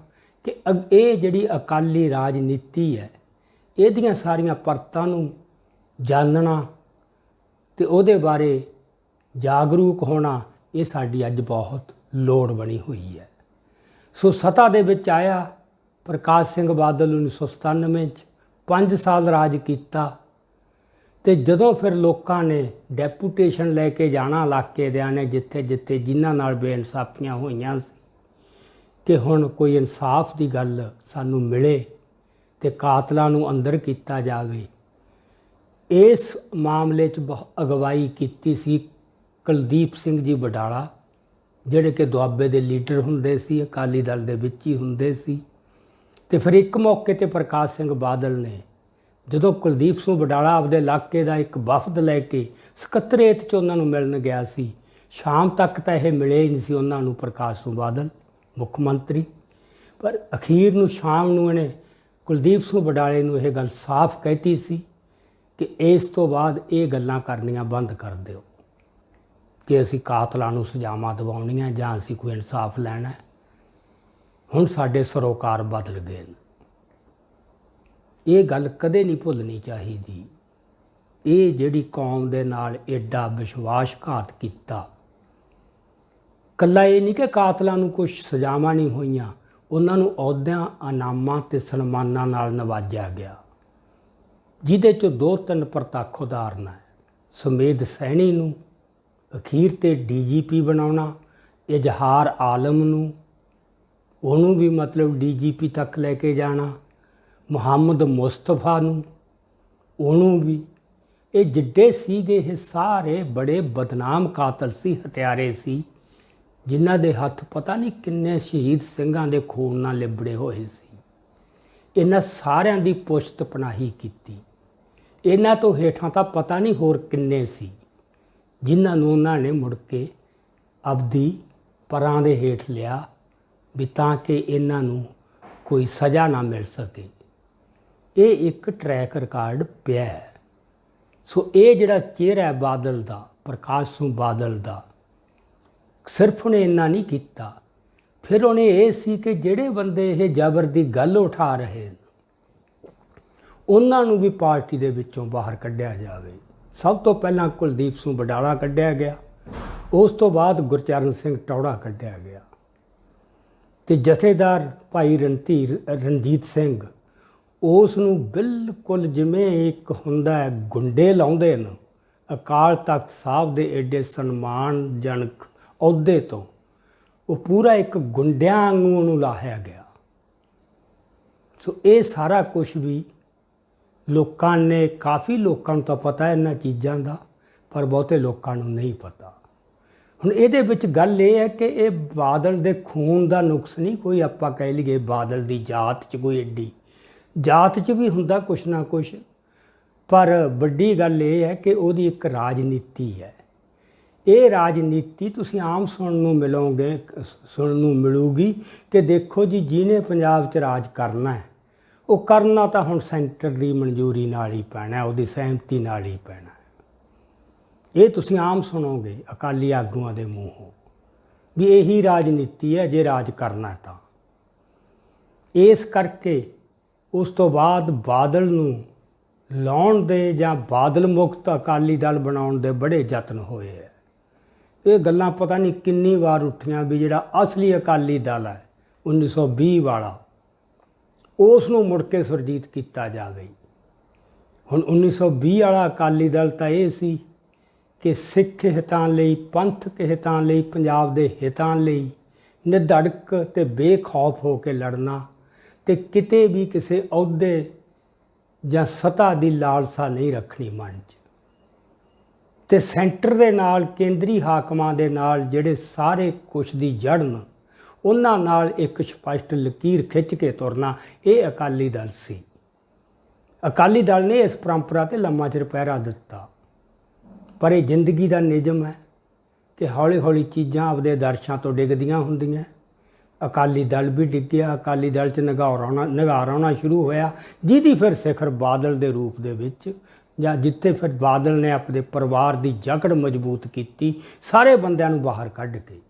ਕਿ ਇਹ ਜਿਹੜੀ ਅਕਾਲੀ ਰਾਜਨੀਤੀ ਹੈ, ਇਹਦੀਆਂ ਸਾਰੀਆਂ ਪਰਤਾਂ ਨੂੰ ਜਾਣਨਾ ਤੇ ਉਹਦੇ ਬਾਰੇ ਜਾਗਰੂਕ ਹੋਣਾ, ਇਹ ਸਾਡੀ ਅੱਜ ਬਹੁਤ ਲੋੜ ਬਣੀ ਹੋਈ ਹੈ। ਸੋ ਸੱਤਾ ਦੇ ਵਿੱਚ ਆਇਆ ਪ੍ਰਕਾਸ਼ ਸਿੰਘ ਬਾਦਲ 1997 'ਚ 5 ਸਾਲ ਰਾਜ ਕੀਤਾ ਤੇ ਜਦੋਂ ਫਿਰ ਲੋਕਾਂ ਨੇ ਡੈਪੂਟੇਸ਼ਨ ਲੈ ਕੇ ਜਾਣਾ ਇਲਾਕੇ ਦਿਆਂ ਨੇ ਜਿੱਥੇ ਜਿਨ੍ਹਾਂ ਨਾਲ ਬੇਇਨਸਾਫੀਆਂ ਹੋਈਆਂ ਸੀ ਕਿ ਹੁਣ ਕੋਈ ਇਨਸਾਫ ਦੀ ਗੱਲ ਸਾਨੂੰ ਮਿਲੇ ਤੇ ਕਾਤਲਾਂ ਨੂੰ ਅੰਦਰ ਕੀਤਾ ਜਾਵੇ, ਇਸ ਮਾਮਲੇ 'ਚ ਅਗਵਾਈ ਕੀਤੀ ਸੀ ਕੁਲਦੀਪ ਸਿੰਘ ਜੀ ਵਡਾਲਾ, ਜਿਹੜੇ ਕਿ ਦੁਆਬੇ ਦੇ ਲੀਡਰ ਹੁੰਦੇ ਸੀ, ਅਕਾਲੀ ਦਲ ਦੇ ਵਿੱਚ ਹੀ ਹੁੰਦੇ ਸੀ। ਤੇ ਫਿਰ ਇੱਕ ਮੌਕੇ 'ਤੇ ਪ੍ਰਕਾਸ਼ ਸਿੰਘ ਬਾਦਲ ਨੇ ਜਦੋਂ ਕੁਲਦੀਪ ਸਿੰਘ ਵਡਾਲਾ ਆਪਦੇ ਇਲਾਕੇ ਦਾ ਇੱਕ ਵਫਦ ਲੈ ਕੇ ਸਕੱਤਰੇਤ 'ਚ ਉਹਨਾਂ ਨੂੰ ਮਿਲਣ ਗਿਆ ਸੀ, ਸ਼ਾਮ ਤੱਕ ਤਾਂ ਇਹ ਮਿਲੇ ਹੀ ਨਹੀਂ ਸੀ ਉਹਨਾਂ ਨੂੰ ਪ੍ਰਕਾਸ਼ ਸਿੰਘ ਬਾਦਲ ਮੁੱਖ ਮੰਤਰੀ, ਪਰ ਅਖੀਰ ਨੂੰ ਸ਼ਾਮ ਨੂੰ ਇਹਨੇ ਕੁਲਦੀਪ ਸਿੰਘ ਵਡਾਲੇ ਨੂੰ ਇਹ ਗੱਲ ਸਾਫ਼ ਕਹਿਤੀ ਸੀ ਕਿ ਇਸ ਤੋਂ ਬਾਅਦ ਇਹ ਗੱਲਾਂ ਕਰਨੀਆਂ ਬੰਦ ਕਰ ਦਿਓ ਕਿ ਅਸੀਂ ਕਾਤਲਾਂ ਨੂੰ ਸਜ਼ਾਵਾਂ ਦਿਵਾਉਣੀਆਂ ਜਾਂ ਅਸੀਂ ਕੋਈ ਇਨਸਾਫ ਲੈਣਾ। ਹੁਣ ਸਾਡੇ ਸਰੋਕਾਰ ਬਦਲ ਗਏ ਨੇ। ਇਹ ਗੱਲ ਕਦੇ ਨਹੀਂ ਭੁੱਲਣੀ ਚਾਹੀਦੀ। ਇਹ ਜਿਹੜੀ ਕੌਮ ਦੇ ਨਾਲ ਐਡਾ ਵਿਸ਼ਵਾਸਘਾਤ ਕੀਤਾ, ਇਕੱਲਾ ਇਹ ਨਹੀਂ ਕਿ ਕਾਤਲਾਂ ਨੂੰ ਕੁਝ ਸਜ਼ਾਵਾਂ ਨਹੀਂ ਹੋਈਆਂ, ਉਹਨਾਂ ਨੂੰ ਅਹੁਦਿਆਂ, ਇਨਾਮਾਂ ਤੇ ਸਨਮਾਨਾਂ ਨਾਲ ਨਵਾਜਿਆ ਗਿਆ, ਜਿਹਦੇ 'ਚੋਂ 2-3 ਪ੍ਰਤੱਖ ਉਦਾਹਰਨਾਂ ਹੈ। ਸੁਮੇਧ ਸੈਣੀ ਨੂੰ ਅਖੀਰ ਤੇ DGP ਬਣਾਉਣਾ, ਇਜ਼ਹਾਰ ਆਲਮ ਨੂੰ ਉਹਨੂੰ ਵੀ ਮਤਲਬ DGP ਤੱਕ ਲੈ ਕੇ ਜਾਣਾ, ਮੁਹੰਮਦ ਮੁਸਤਫਾ ਨੂੰ ਉਹਨੂੰ ਵੀ, ਇਹ ਜਿੱਡੇ ਸੀਗੇ ਇਹ ਸਾਰੇ ਬੜੇ ਬਦਨਾਮ ਕਾਤਲ ਸੀ, ਹਥਿਆਰੇ ਸੀ, ਜਿਨ੍ਹਾਂ ਦੇ ਹੱਥ ਪਤਾ ਨਹੀਂ ਕਿੰਨੇ ਸ਼ਹੀਦ ਸਿੰਘਾਂ ਦੇ ਖੂਨ ਨਾਲ ਲਿਬੜੇ ਹੋਏ ਸੀ। ਇਹਨਾਂ ਸਾਰਿਆਂ ਦੀ ਪੁਸ਼ਤ ਪਨਾਹੀ ਕੀਤੀ। ਇਹਨਾਂ ਤੋਂ ਹੇਠਾਂ ਤਾਂ ਪਤਾ ਨਹੀਂ ਹੋਰ ਕਿੰਨੇ ਸੀ ਜਿਨ੍ਹਾਂ ਨੂੰ ਉਹਨਾਂ ਨੇ ਮੁੜ ਕੇ ਆਪਦੀ ਪਰਾਂ ਦੇ ਹੇਠ ਲਿਆ ਵੀ ਤਾਂ ਕਿ ਇਹਨਾਂ ਨੂੰ ਕੋਈ ਸਜ਼ਾ ਨਾ ਮਿਲ ਸਕੇ। ਇਹ ਇੱਕ ਟਰੈਕ ਰਿਕਾਰਡ ਪਿਆ ਹੈ। ਸੋ ਇਹ ਜਿਹੜਾ ਚਿਹਰਾ ਹੈ ਬਾਦਲ ਦਾ, ਪ੍ਰਕਾਸ਼ ਸਿੰਘ ਬਾਦਲ ਦਾ, ਸਿਰਫ ਉਹਨੇ ਇੰਨਾ ਨਹੀਂ ਕੀਤਾ, ਫਿਰ ਉਹਨੇ ਇਹ ਸੀ ਕਿ ਜਿਹੜੇ ਬੰਦੇ ਇਹ ਜ਼ਬਰ ਦੀ ਗੱਲ ਉਠਾ ਰਹੇ ਨੇ ਉਹਨਾਂ ਨੂੰ ਵੀ ਪਾਰਟੀ ਦੇ ਵਿੱਚੋਂ ਬਾਹਰ ਕੱਢਿਆ ਜਾਵੇ। ਸਭ ਤੋਂ ਪਹਿਲਾਂ ਕੁਲਦੀਪ ਸਿੰਘ ਵਡਾਲਾ ਕੱਢਿਆ ਗਿਆ, ਉਸ ਤੋਂ ਬਾਅਦ ਗੁਰਚਰਨ ਸਿੰਘ ਟੌੜਾ ਕੱਢਿਆ ਗਿਆ ਤੇ ਜਥੇਦਾਰ ਭਾਈ ਰਣਜੀਤ ਸਿੰਘ, ਉਸ ਨੂੰ ਬਿਲਕੁਲ ਜਿਵੇਂ ਇੱਕ ਹੁੰਦਾ ਹੈ ਗੁੰਡੇ ਲਾਉਂਦੇ ਨੇ ਅਕਾਲ ਤਖਤ ਸਾਹਿਬ ਦੇ ਐਡੇ ਸਨਮਾਨਜਨਕ ਅਹੁਦੇ ਤੋਂ, ਉਹ ਪੂਰਾ ਇੱਕ ਗੁੰਡਿਆਂ ਵਾਂਗੂ ਉਹਨੂੰ ਲਾਹਿਆ ਗਿਆ। ਸੋ ਇਹ ਸਾਰਾ ਕੁਝ ਵੀ ਲੋਕਾਂ ਨੇ, ਕਾਫੀ ਲੋਕਾਂ ਨੂੰ ਤਾਂ ਪਤਾ ਇਹਨਾਂ ਚੀਜ਼ਾਂ ਦਾ, ਪਰ ਬਹੁਤੇ ਲੋਕਾਂ ਨੂੰ ਨਹੀਂ ਪਤਾ। ਹੁਣ ਇਹਦੇ ਵਿੱਚ ਗੱਲ ਇਹ ਹੈ ਕਿ ਇਹ ਬਾਦਲ ਦੇ ਖੂਨ ਦਾ ਨੁਕਸ ਨਹੀਂ, ਕੋਈ ਆਪਾਂ ਕਹਿ ਲਈਏ ਬਾਦਲ ਦੀ ਜਾਤ 'ਚ ਕੋਈ ਐਡੀ, ਜਾਤ 'ਚ ਵੀ ਹੁੰਦਾ ਕੁਛ ਨਾ ਕੁਛ, ਪਰ ਵੱਡੀ ਗੱਲ ਇਹ ਹੈ ਕਿ ਉਹਦੀ ਇੱਕ ਰਾਜਨੀਤੀ ਹੈ। ਇਹ ਰਾਜਨੀਤੀ ਤੁਸੀਂ ਆਮ ਸੁਣਨ ਨੂੰ ਮਿਲੂਗੀ ਕਿ ਦੇਖੋ ਜੀ ਜਿਹਨੇ ਪੰਜਾਬ 'ਚ ਰਾਜ ਕਰਨਾ ਹੈ ਉਹ ਕਰਨਾ ਤਾਂ ਹੁਣ ਸੈਂਟਰ ਦੀ ਮਨਜ਼ੂਰੀ ਨਾਲ ਹੀ ਪੈਣਾ, ਉਹਦੀ ਸਹਿਮਤੀ ਨਾਲ ਹੀ ਪੈਣਾ। ਇਹ ਤੁਸੀਂ ਆਮ ਸੁਣੋਗੇ ਅਕਾਲੀ ਆਗੂਆਂ ਦੇ ਮੂੰਹੋਂ ਵੀ ਇਹੀ ਰਾਜਨੀਤੀ ਹੈ ਜੇ ਰਾਜ ਕਰਨਾ ਤਾਂ। ਇਸ ਕਰਕੇ ਉਸ ਤੋਂ ਬਾਅਦ ਬਾਦਲ ਨੂੰ ਲਾਉਣ ਦੇ ਜਾਂ ਬਾਦਲ ਮੁਕਤ ਅਕਾਲੀ ਦਲ ਬਣਾਉਣ ਦੇ ਬੜੇ ਯਤਨ ਹੋਏ ਹੈ। ਇਹ ਗੱਲਾਂ ਪਤਾ ਨਹੀਂ ਕਿੰਨੀ ਵਾਰ ਉੱਠੀਆਂ ਵੀ ਜਿਹੜਾ ਅਸਲੀ ਅਕਾਲੀ ਦਲ ਹੈ 1920 ਵਾਲਾ ਉਸ ਨੂੰ ਮੁੜ ਕੇ ਸੁਰਜੀਤ ਕੀਤਾ ਜਾਵੇ। ਹੁਣ 1920 ਵਾਲਾ ਅਕਾਲੀ ਦਲ ਤਾਂ ਇਹ ਸੀ ਕਿ ਸਿੱਖ ਹਿੱਤਾਂ ਲਈ, ਪੰਥਕ ਹਿੱਤਾਂ ਲਈ, ਪੰਜਾਬ ਦੇ ਹਿੱਤਾਂ ਲਈ ਨਿਧੜਕ ਤੇ ਬੇਖੌਫ ਹੋ ਕੇ ਲੜਨਾ ਤੇ ਕਿਤੇ ਵੀ ਕਿਸੇ ਅਹੁਦੇ ਜਾਂ ਸੱਤਾ ਦੀ ਲਾਲਸਾ ਨਹੀਂ ਰੱਖਣੀ ਮਨ 'ਚ। ਤੇ ਸੈਂਟਰ ਦੇ ਨਾਲ, ਕੇਂਦਰੀ ਹਾਕਮਾਂ ਦੇ ਨਾਲ ਜਿਹੜੇ ਸਾਰੇ ਕੁਛ ਦੀ ਜੜਨ, ਉਹਨਾਂ ਨਾਲ ਇੱਕ ਸਪਸ਼ਟ ਲਕੀਰ ਖਿੱਚ ਕੇ ਤੁਰਨਾ, ਇਹ ਅਕਾਲੀ ਦਲ ਸੀ। ਅਕਾਲੀ ਦਲ ਨੇ ਇਸ ਪਰੰਪਰਾ 'ਤੇ ਲੰਮਾ ਚਿਰ ਪਹਿਰਾ ਦਿੱਤਾ। ਪਰ ਇਹ ਜ਼ਿੰਦਗੀ ਦਾ ਨਿਯਮ ਹੈ ਕਿ ਹੌਲੀ ਹੌਲੀ ਚੀਜ਼ਾਂ ਆਪਦੇ ਦਰਸ਼ਾਂ ਤੋਂ ਡਿੱਗਦੀਆਂ ਹੁੰਦੀਆਂ। ਅਕਾਲੀ ਦਲ ਵੀ ਡਿੱਗਿਆ, ਅਕਾਲੀ ਦਲ 'ਚ ਨਿਘਾਰ ਆਉਣਾ ਸ਼ੁਰੂ ਹੋਇਆ, ਜਿਹਦੀ ਫਿਰ ਸਿਖਰ ਬਾਦਲ ਦੇ ਰੂਪ ਦੇ ਵਿੱਚ, ਜਾਂ ਜਿੱਥੇ ਫਿਰ ਬਾਦਲ ਨੇ ਆਪਣੇ ਪਰਿਵਾਰ ਦੀ ਜਕੜ ਮਜ਼ਬੂਤ ਕੀਤੀ ਸਾਰੇ ਬੰਦਿਆਂ ਨੂੰ ਬਾਹਰ ਕੱਢ ਕੇ।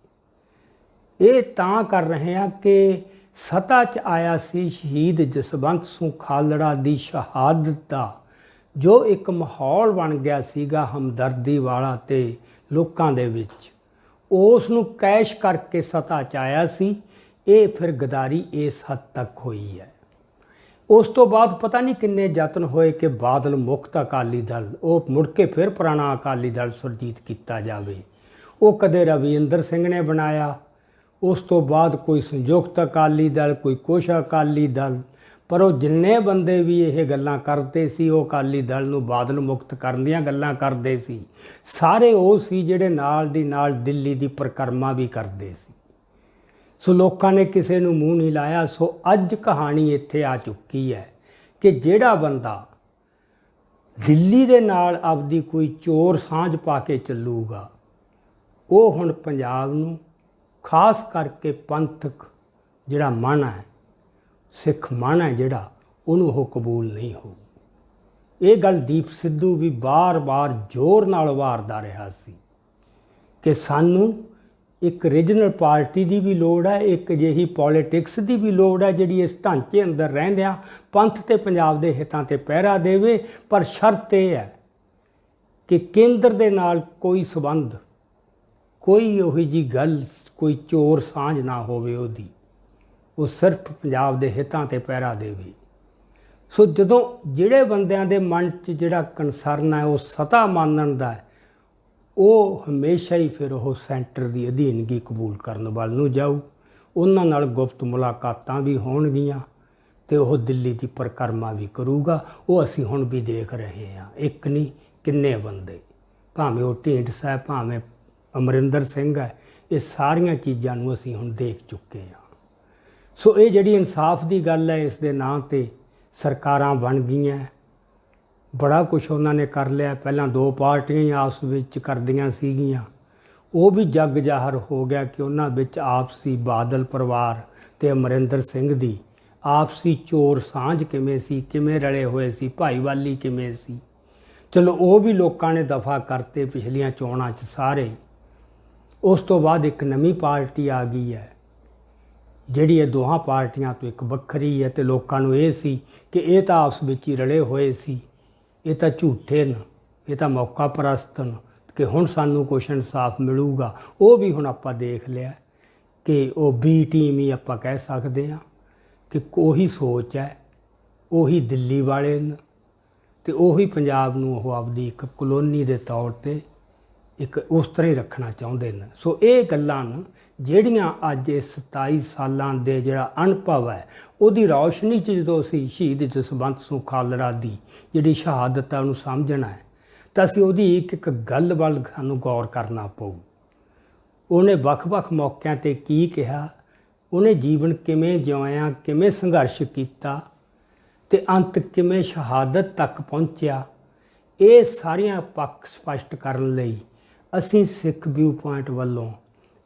ਇਹ ਤਾਂ ਕਰ ਰਹੇ ਹਾਂ ਕਿ ਸੱਤਾ 'ਚ ਆਇਆ ਸੀ ਸ਼ਹੀਦ ਜਸਵੰਤ ਸਿੰਘ ਖਾਲੜਾ ਦੀ ਸ਼ਹਾਦਤ ਦਾ ਜੋ ਇੱਕ ਮਾਹੌਲ ਬਣ ਗਿਆ ਸੀਗਾ ਹਮਦਰਦੀ ਵਾਲਾ ਤੇ ਲੋਕਾਂ ਦੇ ਵਿੱਚ, ਉਸ ਨੂੰ ਕੈਸ਼ ਕਰਕੇ ਸੱਤਾ 'ਚ ਆਇਆ ਸੀ। ਇਹ ਫਿਰ ਗਦਾਰੀ ਇਸ ਹੱਦ ਤੱਕ ਹੋਈ ਹੈ। ਉਸ ਤੋਂ ਬਾਅਦ ਪਤਾ ਨਹੀਂ ਕਿੰਨੇ ਯਤਨ ਹੋਏ ਕਿ ਬਾਦਲ ਮੁਕਤ ਅਕਾਲੀ ਦਲ, ਉਹ ਮੁੜ ਕੇ ਫਿਰ ਪੁਰਾਣਾ ਅਕਾਲੀ ਦਲ ਸੁਰਜੀਤ ਕੀਤਾ ਜਾਵੇ। ਉਹ ਕਦੇ ਰਵਿੰਦਰ ਸਿੰਘ ਨੇ ਬਣਾਇਆ, ਉਸ ਤੋਂ ਬਾਅਦ ਕੋਈ ਸੰਯੁਕਤ ਅਕਾਲੀ ਦਲ, ਕੋਈ ਕੁਛ ਅਕਾਲੀ ਦਲ। ਪਰ ਉਹ ਜਿੰਨੇ ਬੰਦੇ ਵੀ ਇਹ ਗੱਲਾਂ ਕਰਦੇ ਸੀ, ਉਹ ਅਕਾਲੀ ਦਲ ਨੂੰ ਬਾਦਲ ਮੁਕਤ ਕਰਨ ਦੀਆਂ ਗੱਲਾਂ ਕਰਦੇ ਸੀ, ਸਾਰੇ ਉਹ ਸੀ ਜਿਹੜੇ ਨਾਲ ਦੀ ਨਾਲ ਦਿੱਲੀ ਦੀ ਪਰਿਕਰਮਾ ਵੀ ਕਰਦੇ ਸੀ। ਸੋ ਲੋਕਾਂ ਨੇ ਕਿਸੇ ਨੂੰ ਮੂੰਹ ਨਹੀਂ ਲਾਇਆ। ਸੋ ਅੱਜ ਕਹਾਣੀ ਇੱਥੇ ਆ ਚੁੱਕੀ ਹੈ ਕਿ ਜਿਹੜਾ ਬੰਦਾ ਦਿੱਲੀ ਦੇ ਨਾਲ ਆਪਦੀ ਕੋਈ ਚੋਰ ਸਾਂਝ ਪਾ ਕੇ ਚੱਲੂਗਾ, ਉਹ ਹੁਣ ਪੰਜਾਬ ਨੂੰ, ਖਾਸ ਕਰਕੇ ਪੰਥਕ ਜਿਹੜਾ ਮਨ ਹੈ, ਸਿੱਖ ਮਨ ਹੈ ਜਿਹੜਾ, ਉਹਨੂੰ ਉਹ ਕਬੂਲ ਨਹੀਂ ਹੋਊ। ਇਹ ਗੱਲ ਦੀਪ ਸਿੱਧੂ ਵੀ ਬਾਰ-ਬਾਰ ਜ਼ੋਰ ਨਾਲ ਵਾਰਦਾ ਰਿਹਾ ਸੀ ਕਿ ਸਾਨੂੰ ਇੱਕ ਰੀਜਨਲ ਪਾਰਟੀ ਦੀ ਵੀ ਲੋੜ ਹੈ, ਇੱਕ ਅਜਿਹੀ ਪੋਲੀਟਿਕਸ ਦੀ ਵੀ ਲੋੜ ਹੈ ਜਿਹੜੀ ਇਸ ਢਾਂਚੇ ਅੰਦਰ ਰਹਿੰਦਿਆਂ ਪੰਥ ਤੇ ਪੰਜਾਬ ਦੇ ਹਿੱਤਾਂ ਤੇ ਪਹਿਰਾ ਦੇਵੇ। ਪਰ ਸ਼ਰਤ ਇਹ ਹੈ ਕਿ ਕੇਂਦਰ ਦੇ ਨਾਲ ਕੋਈ ਸਬੰਧ, ਕੋਈ ਉਹੀ ਜੀ ਗੱਲ, ਕੋਈ ਚੋਰ ਸਾਂਝ ਨਾ ਹੋਵੇ ਉਹਦੀ, ਉਹ ਸਿਰਫ ਪੰਜਾਬ ਦੇ ਹਿੱਤਾਂ ਤੇ ਪਹਿਰਾ ਦੇਵੇ। ਸੋ ਜਦੋਂ ਜਿਹੜੇ ਬੰਦਿਆਂ ਦੇ ਮਨ 'ਚ ਜਿਹੜਾ ਕਨਸਰਨ ਹੈ ਉਹ ਸੱਤਾ ਮੰਨਣ ਦਾ ਹੈ, ਉਹ ਹਮੇਸ਼ਾ ਹੀ ਫਿਰ ਉਹ ਸੈਂਟਰ ਦੀ ਅਧੀਨਗੀ ਕਬੂਲ ਕਰਨ ਵੱਲ ਨੂੰ ਜਾਊ। ਉਹਨਾਂ ਨਾਲ ਗੁਪਤ ਮੁਲਾਕਾਤਾਂ ਵੀ ਹੋਣਗੀਆਂ ਤੇ ਉਹ ਦਿੱਲੀ ਦੀ ਪਰਿਕਰਮਾ ਵੀ ਕਰੂਗਾ। ਉਹ ਅਸੀਂ ਹੁਣ ਵੀ ਦੇਖ ਰਹੇ ਹਾਂ, ਇੱਕ ਨਹੀਂ ਕਿੰਨੇ ਬੰਦੇ, ਭਾਵੇਂ ਉਹ ਢੀਂਡ ਸਾਹਿਬ, ਭਾਵੇਂ ਅਮਰਿੰਦਰ ਸਿੰਘ ਹੈ, ਇਹ ਸਾਰੀਆਂ ਚੀਜ਼ਾਂ ਨੂੰ ਅਸੀਂ ਹੁਣ ਦੇਖ ਚੁੱਕੇ ਹਾਂ। ਸੋ ਇਹ ਜਿਹੜੀ ਇਨਸਾਫ ਦੀ ਗੱਲ ਹੈ, ਇਸ ਦੇ ਨਾਂ 'ਤੇ ਸਰਕਾਰਾਂ ਬਣ ਗਈਆਂ, ਬੜਾ ਕੁਛ ਉਹਨਾਂ ਨੇ ਕਰ ਲਿਆ। ਪਹਿਲਾਂ ਦੋ ਪਾਰਟੀਆਂ ਹੀ ਆਪਸ ਵਿੱਚ ਕਰਦੀਆਂ ਸੀਗੀਆਂ, ਉਹ ਵੀ ਜੱਗ ਜ਼ਾਹਰ ਹੋ ਗਿਆ ਕਿ ਉਹਨਾਂ ਵਿੱਚ ਆਪਸੀ ਬਾਦਲ ਪਰਿਵਾਰ ਤੇ ਅਮਰਿੰਦਰ ਸਿੰਘ ਦੀ ਆਪਸੀ ਚੋਰ ਸਾਂਝ ਕਿਵੇਂ ਸੀ, ਕਿਵੇਂ ਰਲੇ ਹੋਏ ਸੀ, ਭਾਈਵਾਲੀ ਕਿਵੇਂ ਸੀ। ਚਲੋ ਉਹ ਵੀ ਲੋਕਾਂ ਨੇ ਦਫਾ ਕਰਤੇ ਪਿਛਲੀਆਂ ਚੋਣਾਂ 'ਚ ਸਾਰੇ। ਉਸ ਤੋਂ ਬਾਅਦ ਇੱਕ ਨਵੀਂ ਪਾਰਟੀ ਆ ਗਈ ਹੈ ਜਿਹੜੀ ਇਹ ਦੋਹਾਂ ਪਾਰਟੀਆਂ ਤੋਂ ਇੱਕ ਵੱਖਰੀ ਹੈ, ਤੇ ਲੋਕਾਂ ਨੂੰ ਇਹ ਸੀ ਕਿ ਇਹ ਤਾਂ ਆਪਸ ਵਿੱਚ ਹੀ ਰਲੇ ਹੋਏ ਸੀ, ਇਹ ਤਾਂ ਝੂਠੇ ਨੇ, ਇਹ ਤਾਂ ਮੌਕਾ ਪ੍ਰਸਤ ਨੇ, ਕਿ ਹੁਣ ਸਾਨੂੰ ਕੁਛ ਇਨਸਾਫ ਮਿਲੂਗਾ। ਉਹ ਵੀ ਹੁਣ ਆਪਾਂ ਦੇਖ ਲਿਆ ਕਿ ਉਹ ਬੀ ਟੀਮ ਹੀ ਆਪਾਂ ਕਹਿ ਸਕਦੇ ਹਾਂ, ਕਿ ਉਹੀ ਸੋਚ ਹੈ, ਉਹੀ ਦਿੱਲੀ ਵਾਲੇ ਨੇ, ਤੇ ਉਹੀ ਪੰਜਾਬ ਨੂੰ ਉਹ ਆਪਦੀ ਇੱਕ ਕਲੋਨੀ ਦੇ ਤੌਰ 'ਤੇ ਇੱਕ ਉਸ ਤਰ੍ਹਾਂ ਹੀ ਰੱਖਣਾ ਚਾਹੁੰਦੇ ਨੇ। ਸੋ ਇਹ ਗੱਲਾਂ ਨੇ ਜਿਹੜੀਆਂ ਅੱਜ ਇਹ 27 ਸਾਲਾਂ ਦੇ ਜਿਹੜਾ ਅਨੁਭਵ ਹੈ, ਉਹਦੀ ਰੌਸ਼ਨੀ 'ਚ ਜਦੋਂ ਅਸੀਂ ਸ਼ਹੀਦ ਜਸਵੰਤ ਸਿੰਘ ਖਾਲੜਾ ਦੀ ਜਿਹੜੀ ਸ਼ਹਾਦਤ ਹੈ ਉਹਨੂੰ ਸਮਝਣਾ ਹੈ, ਤਾਂ ਅਸੀਂ ਉਹਦੀ ਇੱਕ ਇੱਕ ਗੱਲ ਵੱਲ ਸਾਨੂੰ ਗੌਰ ਕਰਨਾ ਪਊ। ਉਹਨੇ ਵੱਖ-ਵੱਖ ਮੌਕਿਆਂ 'ਤੇ ਕੀ ਕਿਹਾ, ਉਹਨੇ ਜੀਵਨ ਕਿਵੇਂ ਜਿਉਇਆ, ਕਿਵੇਂ ਸੰਘਰਸ਼ ਕੀਤਾ ਤੇ ਅੰਤ ਕਿਵੇਂ ਸ਼ਹਾਦਤ ਤੱਕ ਪਹੁੰਚਿਆ, ਇਹ ਸਾਰੀਆਂ ਪੱਖ ਸਪਸ਼ਟ ਕਰਨ ਲਈ ਅਸੀਂ ਸਿੱਖ ਵਿਊ ਪੁਆਇੰਟ ਵੱਲੋਂ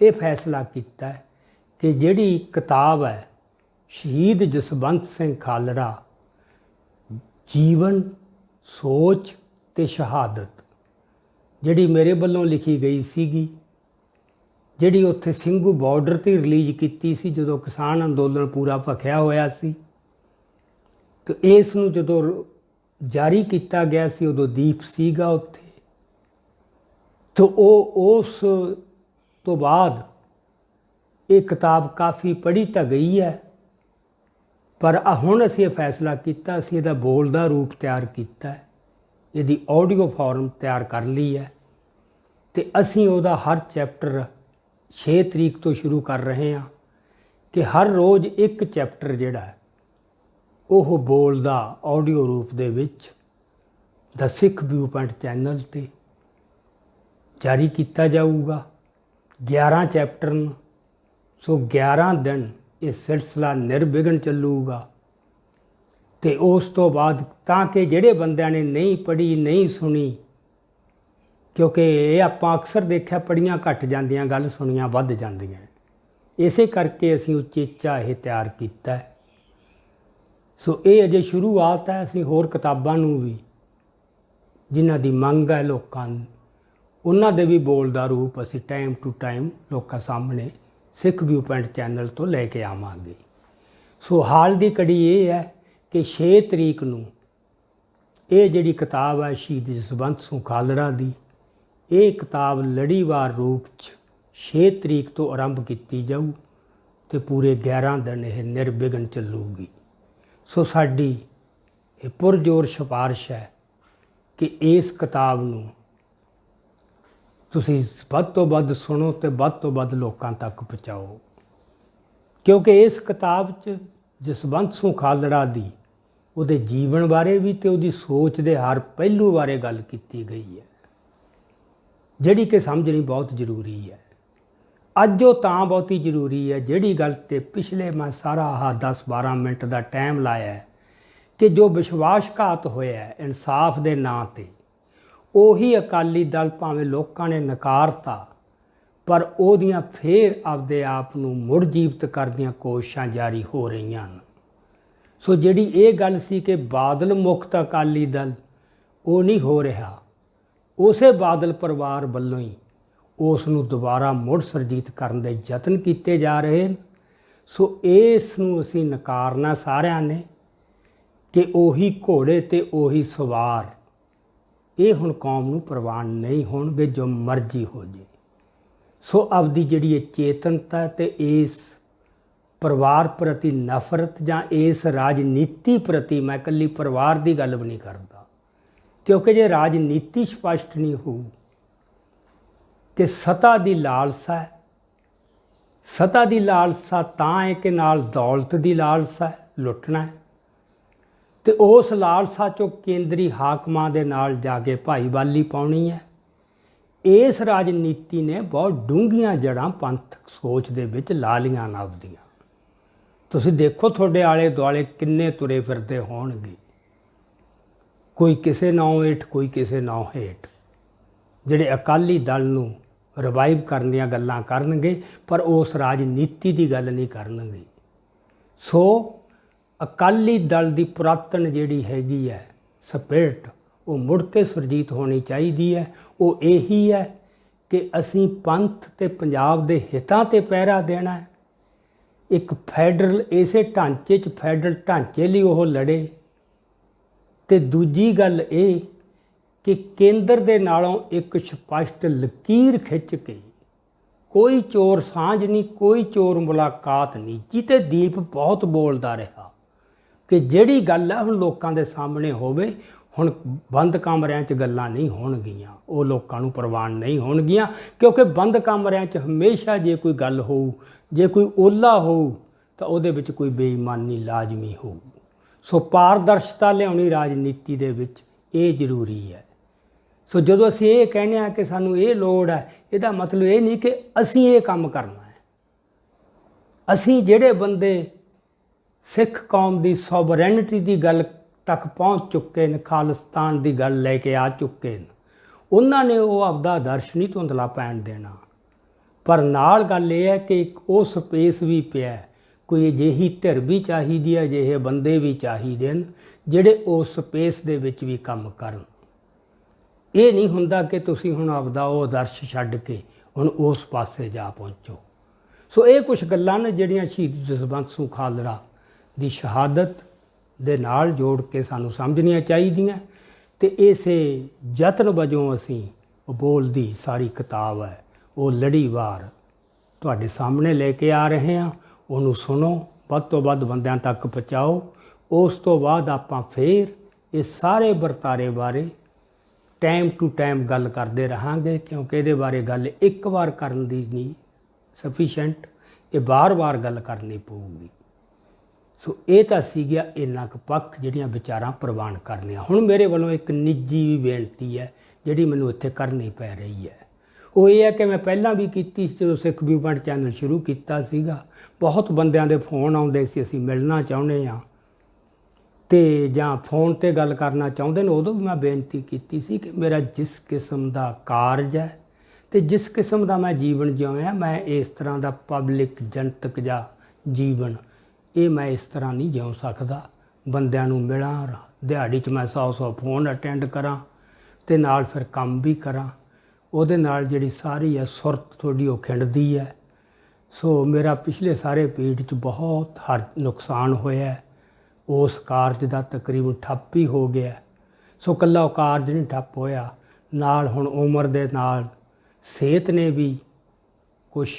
ਇਹ ਫੈਸਲਾ ਕੀਤਾ ਕਿ ਜਿਹੜੀ ਕਿਤਾਬ ਹੈ ਸ਼ਹੀਦ ਜਸਵੰਤ ਸਿੰਘ ਖਾਲੜਾ ਜੀਵਨ ਸੋਚ ਤੇ ਸ਼ਹਾਦਤ, ਜਿਹੜੀ ਮੇਰੇ ਵੱਲੋਂ ਲਿਖੀ ਗਈ ਸੀਗੀ, ਜਿਹੜੀ ਉੱਥੇ ਸਿੰਘੂ ਬਾਰਡਰ 'ਤੇ ਰਿਲੀਜ਼ ਕੀਤੀ ਸੀ ਜਦੋਂ ਕਿਸਾਨ ਅੰਦੋਲਨ ਪੂਰਾ ਭਖਿਆ ਹੋਇਆ ਸੀ, ਤੇ ਇਸ ਨੂੰ ਜਦੋਂ ਜਾਰੀ ਕੀਤਾ ਗਿਆ ਸੀ ਉਦੋਂ ਦੀਪ ਸੀਗਾ ਉੱਥੇ। ਤੇ ਉਹ ਉਸ ਤੋਂ ਬਾਅਦ ਇਹ ਕਿਤਾਬ ਕਾਫੀ ਪੜ੍ਹੀ ਤਾਂ ਗਈ ਹੈ, ਪਰ ਹੁਣ ਅਸੀਂ ਇਹ ਫੈਸਲਾ ਕੀਤਾ, ਅਸੀਂ ਇਹਦਾ ਬੋਲਦਾ ਰੂਪ ਤਿਆਰ ਕੀਤਾ, ਇਹਦੀ ਆਡੀਓ ਫਾਰਮ ਤਿਆਰ ਕਰ ਲਈ ਹੈ, ਤੇ ਅਸੀਂ ਉਹਦਾ ਹਰ ਚੈਪਟਰ 6 ਤਰੀਕ ਤੋਂ ਸ਼ੁਰੂ ਕਰ ਰਹੇ ਹਾਂ ਕਿ ਹਰ ਰੋਜ਼ ਇੱਕ ਚੈਪਟਰ ਜਿਹੜਾ ਹੈ ਉਹ ਬੋਲਦਾ ਆਡੀਓ ਰੂਪ ਦੇ ਵਿੱਚ ਦਾ ਸਿੱਖ ਵਿਊ ਪੁਆਇੰਟ ਚੈਨਲ 'ਤੇ ਜਾਰੀ ਕੀਤਾ ਜਾਊਗਾ। 11 ਚੈਪਟਰ ਨੂੰ, ਸੋ 11 ਦਿਨ ਇਹ ਸਿਲਸਿਲਾ ਨਿਰਵਿਘਨ ਚੱਲੂਗਾ। ਤੇ ਉਸ ਤੋਂ ਬਾਅਦ ਤਾਂ ਕਿ ਜਿਹੜੇ ਬੰਦਿਆਂ ਨੇ ਨਹੀਂ ਪੜ੍ਹੀ ਨਹੀਂ ਸੁਣੀ, ਕਿਉਂਕਿ ਇਹ ਆਪਾਂ ਅਕਸਰ ਦੇਖਿਆ ਪੜ੍ਹੀਆਂ ਘੱਟ ਜਾਂਦੀਆਂ, ਗੱਲ ਸੁਣੀਆਂ ਵੱਧ ਜਾਂਦੀਆਂ, ਇਸੇ ਕਰਕੇ ਅਸੀਂ ਉਚੇਚਾ ਇਹ ਤਿਆਰ ਕੀਤਾ। ਸੋ ਇਹ ਅਜੇ ਸ਼ੁਰੂਆਤ ਹੈ। ਅਸੀਂ ਹੋਰ ਕਿਤਾਬਾਂ ਨੂੰ ਵੀ ਜਿਨ੍ਹਾਂ ਦੀ ਮੰਗ ਹੈ ਲੋਕਾਂ ਨੂੰ, ਉਹਨਾਂ ਦੇ ਵੀ ਬੋਲਦਾ ਰੂਪ ਅਸੀਂ ਟਾਈਮ ਟੂ ਟਾਈਮ ਲੋਕਾਂ ਸਾਹਮਣੇ ਸਿੱਖ ਵਿਊ ਪੁਆਇੰਟ ਚੈਨਲ ਤੋਂ ਲੈ ਕੇ ਆਵਾਂਗੇ। ਸੋ ਹਾਲ ਦੀ ਘੜੀ ਇਹ ਹੈ ਕਿ 6 ਤਰੀਕ ਨੂੰ ਇਹ ਜਿਹੜੀ ਕਿਤਾਬ ਹੈ ਸ਼ਹੀਦ ਜਸਵੰਤ ਸਿੰਘ ਖਾਲੜਾ ਦੀ, ਇਹ ਕਿਤਾਬ ਲੜੀਵਾਰ ਰੂਪ 'ਚ 6 ਤਰੀਕ ਤੋਂ ਆਰੰਭ ਕੀਤੀ ਜਾਊ ਤੇ ਪੂਰੇ 11 ਦਿਨ ਇਹ ਨਿਰਵਿਘਨ ਚੱਲੂਗੀ। ਸੋ ਸਾਡੀ ਇਹ ਪੁਰਜੋਰ ਸਿਫਾਰਿਸ਼ ਹੈ ਕਿ ਇਸ ਕਿਤਾਬ ਨੂੰ ਤੁਸੀਂ ਵੱਧ ਤੋਂ ਵੱਧ ਸੁਣੋ ਤੇ ਵੱਧ ਤੋਂ ਵੱਧ ਲੋਕਾਂ ਤੱਕ ਪਹੁੰਚਾਓ, ਕਿਉਂਕਿ ਇਸ ਕਿਤਾਬ 'ਚ ਜਸਵੰਤ ਸਿੰਘ ਖਾਲੜਾ ਦੀ ਉਹਦੇ ਜੀਵਨ ਬਾਰੇ ਵੀ ਤੇ ਉਹਦੀ ਸੋਚ ਦੇ ਹਰ ਪਹਿਲੂ ਬਾਰੇ ਗੱਲ ਕੀਤੀ ਗਈ ਹੈ, ਜਿਹੜੀ ਕਿ ਸਮਝਣੀ ਬਹੁਤ ਜ਼ਰੂਰੀ ਹੈ। ਅੱਜ ਉਹ ਤਾਂ ਬਹੁਤੀ ਜ਼ਰੂਰੀ ਹੈ ਜਿਹੜੀ ਗੱਲ 'ਤੇ ਪਿਛਲੇ ਮੈਂ ਸਾਰਾ 10-12 ਮਿੰਟ ਦਾ ਟਾਈਮ ਲਾਇਆ ਹੈ ਕਿ ਜੋ ਵਿਸ਼ਵਾਸਘਾਤ ਹੋਇਆ ਇਨਸਾਫ ਦੇ ਨਾਂ 'ਤੇ, ਉਹੀ ਅਕਾਲੀ ਦਲ ਭਾਵੇਂ ਲੋਕਾਂ ਨੇ ਨਕਾਰਤਾ, ਪਰ ਉਹਦੀਆਂ ਫੇਰ ਆਪਦੇ ਆਪ ਨੂੰ ਮੁੜ ਜੀਵਤ ਕਰਨ ਦੀਆਂ ਕੋਸ਼ਿਸ਼ਾਂ ਜਾਰੀ ਹੋ ਰਹੀਆਂ ਹਨ। ਸੋ ਜਿਹੜੀ ਇਹ ਗੱਲ ਸੀ ਕਿ ਬਾਦਲ ਮੁਕਤ ਅਕਾਲੀ ਦਲ, ਉਹ ਨਹੀਂ ਹੋ ਰਿਹਾ। ਉਸੇ ਬਾਦਲ ਪਰਿਵਾਰ ਵੱਲੋਂ ਹੀ ਉਸ ਨੂੰ ਦੁਬਾਰਾ ਮੁੜ ਸੁਰਜੀਤ ਕਰਨ ਦੇ ਯਤਨ ਕੀਤੇ ਜਾ ਰਹੇ ਹਨ। ਸੋ ਇਸ ਨੂੰ ਅਸੀਂ ਨਕਾਰਨਾ ਸਾਰਿਆਂ ਨੇ ਕਿ ਉਹੀ ਘੋੜੇ ਤੇ ਉਹੀ ਸਵਾਰ, ਇਹ ਹੁਣ ਕੌਮ ਨੂੰ ਪ੍ਰਵਾਨ ਨਹੀਂ ਹੋਣਗੇ ਜੋ ਮਰਜ਼ੀ ਹੋ ਜੇ। ਸੋ ਆਪਦੀ ਜਿਹੜੀ ਇਹ ਚੇਤਨਤਾ ਤੇ ਇਸ ਪਰਿਵਾਰ ਪ੍ਰਤੀ ਨਫ਼ਰਤ ਜਾਂ ਇਸ ਰਾਜਨੀਤੀ ਪ੍ਰਤੀ, ਮੈਂ ਇਕੱਲੀ ਪਰਿਵਾਰ ਦੀ ਗੱਲ ਵੀ ਨਹੀਂ ਕਰਦਾ, ਕਿਉਂਕਿ ਜੇ ਰਾਜਨੀਤੀ ਸਪਸ਼ਟ ਨਹੀਂ ਹੋਊ ਕਿ ਸੱਤਾ ਦੀ ਲਾਲਸਾ ਹੈ, ਸੱਤਾ ਦੀ ਲਾਲਸਾ ਤਾਂ ਹੈ ਕਿ ਨਾਲ ਦੌਲਤ ਦੀ ਲਾਲਸਾ ਹੈ, ਲੁੱਟਣਾ ਹੈ, ਤੇ ਉਸ ਲਾਲਸਾ 'ਚੋਂ ਕੇਂਦਰੀ ਹਾਕਮਾਂ ਦੇ ਨਾਲ ਜਾ ਕੇ ਭਾਈਵਾਲੀ ਪਾਉਣੀ ਹੈ। ਇਸ ਰਾਜਨੀਤੀ ਨੇ ਬਹੁਤ ਡੂੰਘੀਆਂ ਜੜ੍ਹਾਂ ਪੰਥਕ ਸੋਚ ਦੇ ਵਿੱਚ ਲਾ ਲਈਆਂ ਨਾ ਆਪਦੀਆਂ। ਤੁਸੀਂ ਦੇਖੋ ਤੁਹਾਡੇ ਆਲੇ ਦੁਆਲੇ ਕਿੰਨੇ ਤੁਰੇ ਫਿਰਦੇ ਹੋਣਗੇ, ਕੋਈ ਕਿਸੇ ਨਾਂ ਹੇਠ ਕੋਈ ਕਿਸੇ ਨਾਂ ਹੇਠ, ਜਿਹੜੇ ਅਕਾਲੀ ਦਲ ਨੂੰ ਰਿਵਾਈਵ ਕਰਨ ਦੀਆਂ ਗੱਲਾਂ ਕਰਨਗੇ ਪਰ ਉਸ ਰਾਜਨੀਤੀ ਦੀ ਗੱਲ ਨਹੀਂ ਕਰਨਗੇ। ਸੋ ਅਕਾਲੀ ਦਲ ਦੀ ਪੁਰਾਤਨ ਜਿਹੜੀ ਹੈਗੀ ਹੈ ਸਪਿਰਿਟ, ਉਹ ਮੁੜ ਕੇ ਸੁਰਜੀਤ ਹੋਣੀ ਚਾਹੀਦੀ ਹੈ। ਉਹ ਇਹੀ ਹੈ ਕਿ ਅਸੀਂ ਪੰਥ ਤੇ ਪੰਜਾਬ ਦੇ ਹਿੱਤਾਂ 'ਤੇ ਪਹਿਰਾ ਦੇਣਾ ਹੈ। ਇੱਕ ਫੈਡਰਲ, ਇਸੇ ਢਾਂਚੇ 'ਚ ਫੈਡਰਲ ਢਾਂਚੇ ਲਈ ਉਹ ਲੜੇ, ਤੇ ਦੂਜੀ ਗੱਲ ਇਹ ਕਿ ਕੇਂਦਰ ਦੇ ਨਾਲੋਂ ਇੱਕ ਸਪਸ਼ਟ ਲਕੀਰ ਖਿੱਚ ਕੇ, ਕੋਈ ਚੋਰ ਸਾਂਝ ਨਹੀਂ, ਕੋਈ ਚੋਰ ਮੁਲਾਕਾਤ ਨਹੀਂ, ਜਿੱਤੇ ਦੀਪ ਬਹੁਤ ਬੋਲਦਾ ਰਿਹਾ ਕਿ ਜਿਹੜੀ ਗੱਲ ਹੈ ਹੁਣ ਲੋਕਾਂ ਦੇ ਸਾਹਮਣੇ ਹੋਵੇ। ਹੁਣ ਬੰਦ ਕਮਰਿਆਂ 'ਚ ਗੱਲਾਂ ਨਹੀਂ ਹੋਣਗੀਆਂ, ਉਹ ਲੋਕਾਂ ਨੂੰ ਪ੍ਰਵਾਨ ਨਹੀਂ ਹੋਣਗੀਆਂ, ਕਿਉਂਕਿ ਬੰਦ ਕਮਰਿਆਂ 'ਚ ਹਮੇਸ਼ਾ ਜੇ ਕੋਈ ਗੱਲ ਹੋਊ, ਜੇ ਕੋਈ ਓਲਾ ਹੋਊ ਤਾਂ ਉਹਦੇ ਵਿੱਚ ਕੋਈ ਬੇਈਮਾਨੀ ਲਾਜ਼ਮੀ ਹੋਊ। ਸੋ ਪਾਰਦਰਸ਼ਤਾ ਲਿਆਉਣੀ ਰਾਜਨੀਤੀ ਦੇ ਵਿੱਚ ਇਹ ਜ਼ਰੂਰੀ ਹੈ। ਸੋ ਜਦੋਂ ਅਸੀਂ ਇਹ ਕਹਿੰਦੇ ਹਾਂ ਕਿ ਸਾਨੂੰ ਇਹ ਲੋੜ ਹੈ, ਇਹਦਾ ਮਤਲਬ ਇਹ ਨਹੀਂ ਕਿ ਅਸੀਂ ਇਹ ਕੰਮ ਕਰਨਾ ਹੈ। ਅਸੀਂ ਜਿਹੜੇ ਬੰਦੇ ਸਿੱਖ ਕੌਮ ਦੀ ਸੋਵਰੈਨਿਟੀ ਦੀ ਗੱਲ ਤੱਕ ਪਹੁੰਚ ਚੁੱਕੇ ਨੇ, ਖਾਲਿਸਤਾਨ ਦੀ ਗੱਲ ਲੈ ਕੇ ਆ ਚੁੱਕੇ ਨੇ, ਉਹਨਾਂ ਨੇ ਉਹ ਆਪਦਾ ਆਦਰਸ਼ ਨਹੀਂ ਧੁੰਦਲਾ ਪੈਣ ਦੇਣਾ। ਪਰ ਨਾਲ ਗੱਲ ਇਹ ਹੈ ਕਿ ਇੱਕ ਉਹ ਸਪੇਸ ਵੀ ਪਿਆ, ਕੋਈ ਅਜਿਹੀ ਧਿਰ ਵੀ ਚਾਹੀਦੀ ਹੈ, ਅਜਿਹੇ ਬੰਦੇ ਵੀ ਚਾਹੀਦੇ ਨੇ ਜਿਹੜੇ ਉਸ ਸਪੇਸ ਦੇ ਵਿੱਚ ਵੀ ਕੰਮ ਕਰਨ। ਇਹ ਨਹੀਂ ਹੁੰਦਾ ਕਿ ਤੁਸੀਂ ਹੁਣ ਆਪਦਾ ਉਹ ਆਦਰਸ਼ ਛੱਡ ਕੇ ਹੁਣ ਉਸ ਪਾਸੇ ਜਾ ਪਹੁੰਚੋ। ਸੋ ਇਹ ਕੁਝ ਗੱਲਾਂ ਨੇ ਜਿਹੜੀਆਂ ਸ਼ਹੀਦ ਜਸਵੰਤ ਸਿੰਘ ਖਾਲੜਾ ਦੀ ਸ਼ਹਾਦਤ ਦੇ ਨਾਲ ਜੋੜ ਕੇ ਸਾਨੂੰ ਸਮਝਣੀਆਂ ਚਾਹੀਦੀਆਂ। ਤੇ ਇਸੇ ਯਤਨ ਵਜੋਂ ਅਸੀਂ ਉਹ ਬੋਲਦੀ ਸਾਰੀ ਕਿਤਾਬ ਹੈ, ਉਹ ਲੜੀਵਾਰ ਤੁਹਾਡੇ ਸਾਹਮਣੇ ਲੈ ਕੇ ਆ ਰਹੇ ਹਾਂ। ਉਹਨੂੰ ਸੁਣੋ, ਵੱਧ ਤੋਂ ਵੱਧ ਬੰਦਿਆਂ ਤੱਕ ਪਹੁੰਚਾਓ। ਉਸ ਤੋਂ ਬਾਅਦ ਆਪਾਂ ਫੇਰ ਇਹ ਸਾਰੇ ਵਰਤਾਰੇ ਬਾਰੇ ਟਾਈਮ ਟੂ ਟਾਈਮ ਗੱਲ ਕਰਦੇ ਰਹਾਂਗੇ, ਕਿਉਂਕਿ ਇਹਦੇ ਬਾਰੇ ਗੱਲ ਇੱਕ ਵਾਰ ਕਰਨ ਦੀ ਨਹੀਂ ਸਫੀਸ਼ੈਂਟ, ਇਹ ਵਾਰ-ਵਾਰ ਗੱਲ ਕਰਨੀ ਪਊਗੀ। ਸੋ ਇਹ ਤਾਂ ਸੀ ਗਿਆ ਇੰਨਾ ਕੁ ਪੱਖ ਜਿਹੜੀਆਂ ਵਿਚਾਰਾਂ ਪ੍ਰਵਾਨ ਕਰਨੀਆਂ। ਹੁਣ ਮੇਰੇ ਵੱਲੋਂ ਇੱਕ ਨਿੱਜੀ ਵੀ ਬੇਨਤੀ ਹੈ ਜਿਹੜੀ ਮੈਨੂੰ ਇੱਥੇ ਕਰਨੀ ਪੈ ਰਹੀ ਹੈ। ਉਹ ਇਹ ਹੈ ਕਿ ਮੈਂ ਪਹਿਲਾਂ ਵੀ ਕੀਤੀ ਸੀ, ਜਦੋਂ ਸਿੱਖ ਵਿਊ ਪੁਆਇੰਟ ਚੈਨਲ ਸ਼ੁਰੂ ਕੀਤਾ ਸੀਗਾ, ਬਹੁਤ ਬੰਦਿਆਂ ਦੇ ਫੋਨ ਆਉਂਦੇ ਸੀ, ਅਸੀਂ ਮਿਲਣਾ ਚਾਹੁੰਦੇ ਹਾਂ ਤੇ ਜਾਂ ਫੋਨ ਤੇ ਗੱਲ ਕਰਨਾ ਚਾਹੁੰਦੇ ਨੇ। ਉਦੋਂ ਵੀ ਮੈਂ ਬੇਨਤੀ ਕੀਤੀ ਸੀ ਕਿ ਮੇਰਾ ਜਿਸ ਕਿਸਮ ਦਾ ਕਾਰਜ ਹੈ ਤੇ ਜਿਸ ਕਿਸਮ ਦਾ ਮੈਂ ਜੀਵਨ ਜਿਉਇਆ, ਮੈਂ ਇਸ ਤਰ੍ਹਾਂ ਦਾ ਪਬਲਿਕ ਜਨਤਕ ਜਾਂ ਜੀਵਨ ਇਹ ਮੈਂ ਇਸ ਤਰ੍ਹਾਂ ਨਹੀਂ ਜਿਉ ਸਕਦਾ। ਬੰਦਿਆਂ ਨੂੰ ਮਿਲਾਂ, ਦਿਹਾੜੀ 'ਚ ਮੈਂ 100 ਫੋਨ ਅਟੈਂਡ ਕਰਾਂ ਤੇ ਨਾਲ ਫਿਰ ਕੰਮ ਵੀ ਕਰਾਂ। ਉਹਦੇ ਨਾਲ ਜਿਹੜੀ ਸਾਰੀ ਹੈ ਸੁਰਤ ਤੁਹਾਡੀ ਉਹ ਖਿੰਡਦੀ ਹੈ। ਸੋ ਮੇਰਾ ਪਿਛਲੇ ਸਾਰੇ ਪੀਰੀਅਡ 'ਚ ਬਹੁਤ ਨੁਕਸਾਨ ਹੋਇਆ। ਉਸ ਕਾਰਜ ਦਾ ਤਕਰੀਬਨ ਠੱਪ ਹੀ ਹੋ ਗਿਆ। ਸੋ ਇਕੱਲਾ ਉਹ ਕਾਰਜ ਨਹੀਂ ਠੱਪ ਹੋਇਆ, ਨਾਲ ਹੁਣ ਉਮਰ ਦੇ ਨਾਲ ਸਿਹਤ ਨੇ ਵੀ ਕੁਛ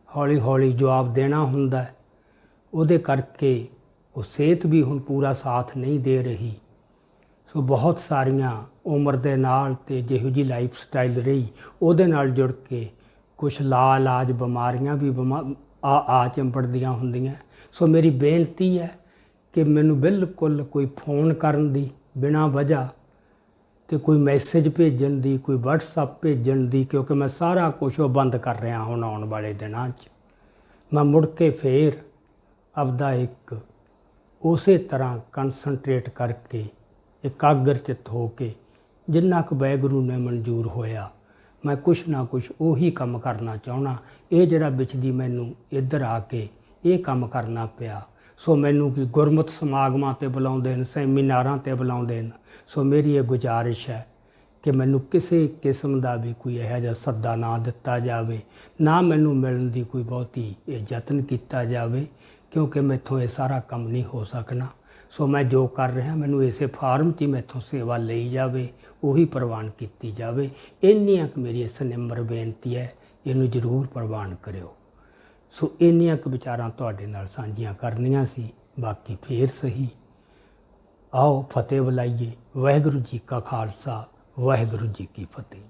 ਹੌਲੀ ਹੌਲੀ ਜਵਾਬ ਦੇਣਾ ਹੁੰਦਾ। ਉਹਦੇ ਕਰਕੇ ਉਹ ਸਿਹਤ ਵੀ ਹੁਣ ਪੂਰਾ ਸਾਥ ਨਹੀਂ ਦੇ ਰਹੀ। ਸੋ ਬਹੁਤ ਸਾਰੀਆਂ ਉਮਰ ਦੇ ਨਾਲ ਤੇ ਜਿਹੋ ਜਿਹੀ ਲਾਈਫ ਸਟਾਈਲ ਰਹੀ ਉਹਦੇ ਨਾਲ ਜੁੜ ਕੇ ਕੁਛ ਲਾ ਇਲਾਜ ਬਿਮਾਰੀਆਂ ਵੀ ਆ ਚਿੰਬੜਦੀਆਂ ਹੁੰਦੀਆਂ। ਸੋ ਮੇਰੀ ਬੇਨਤੀ ਹੈ ਕਿ ਮੈਨੂੰ ਬਿਲਕੁਲ ਕੋਈ ਫੋਨ ਕਰਨ ਦੀ ਬਿਨਾਂ ਵਜ੍ਹਾ ਤੇ ਕੋਈ ਮੈਸੇਜ ਭੇਜਣ ਦੀ, ਕੋਈ ਵਟਸਐਪ ਭੇਜਣ ਦੀ, ਕਿਉਂਕਿ ਮੈਂ ਸਾਰਾ ਕੁਛ ਉਹ ਬੰਦ ਕਰ ਰਿਹਾ ਹੁਣ ਆਉਣ ਵਾਲੇ ਦਿਨਾਂ 'ਚ। ਮੈਂ ਮੁੜ ਕੇ ਫੇਰ ਆਪਦਾ ਇੱਕ ਉਸੇ ਤਰ੍ਹਾਂ ਕੰਸਨਟਰੇਟ ਕਰਕੇ ਇਕਾਗਰਚਿਤ ਹੋ ਕੇ ਜਿੰਨਾ ਕੁ ਵਾਹਿਗੁਰੂ ਨੇ ਮਨਜ਼ੂਰ ਹੋਇਆ ਮੈਂ ਕੁਛ ਨਾ ਕੁਛ ਉਹੀ ਕੰਮ ਕਰਨਾ ਚਾਹੁੰਦਾ। ਇਹ ਜਿਹੜਾ ਵਿੱਚ ਦੀ ਮੈਨੂੰ ਇੱਧਰ ਆ ਕੇ ਇਹ ਕੰਮ ਕਰਨਾ ਪਿਆ। ਸੋ ਮੈਨੂੰ ਕੀ ਗੁਰਮਤਿ ਸਮਾਗਮਾਂ 'ਤੇ ਬੁਲਾਉਂਦੇ ਨੇ, ਸੈਮੀਨਾਰਾਂ 'ਤੇ ਬੁਲਾਉਂਦੇ ਨੇ। ਸੋ ਮੇਰੀ ਇਹ ਗੁਜ਼ਾਰਿਸ਼ ਹੈ ਕਿ ਮੈਨੂੰ ਕਿਸੇ ਕਿਸਮ ਦਾ ਵੀ ਕੋਈ ਇਹੋ ਜਿਹਾ ਸੱਦਾ ਨਾ ਦਿੱਤਾ ਜਾਵੇ, ਨਾ ਮੈਨੂੰ ਮਿਲਣ ਦੀ ਕੋਈ ਬਹੁਤੀ ਇਹ ਯਤਨ ਕੀਤਾ ਜਾਵੇ, ਕਿਉਂਕਿ ਮੈਥੋਂ ਇਹ ਸਾਰਾ ਕੰਮ ਨਹੀਂ ਹੋ ਸਕਣਾ। ਸੋ ਮੈਂ ਜੋ ਕਰ ਰਿਹਾ ਮੈਨੂੰ ਇਸੇ ਫਾਰਮ 'ਚ ਹੀ ਮੈਥੋਂ ਸੇਵਾ ਲਈ ਜਾਵੇ, ਉਹੀ ਪ੍ਰਵਾਨ ਕੀਤੀ ਜਾਵੇ। ਇੰਨੀਆਂ ਕੁ ਮੇਰੀ ਇਸ ਨਿਮਰ ਬੇਨਤੀ ਹੈ, ਇਹਨੂੰ ਜ਼ਰੂਰ ਪ੍ਰਵਾਨ ਕਰਿਓ। ਸੋ ਇੰਨੀਆਂ ਕੁ ਵਿਚਾਰਾਂ ਤੁਹਾਡੇ ਨਾਲ ਸਾਂਝੀਆਂ ਕਰਨੀਆਂ ਸੀ। ਬਾਕੀ ਫੇਰ ਸਹੀ, ਆਓ ਫਤਿਹ ਬੁਲਾਈਏ। ਵਾਹਿਗੁਰੂ ਜੀ ਕਾ ਖਾਲਸਾ, ਵਾਹਿਗੁਰੂ ਜੀ ਕੀ ਫਤਿਹ।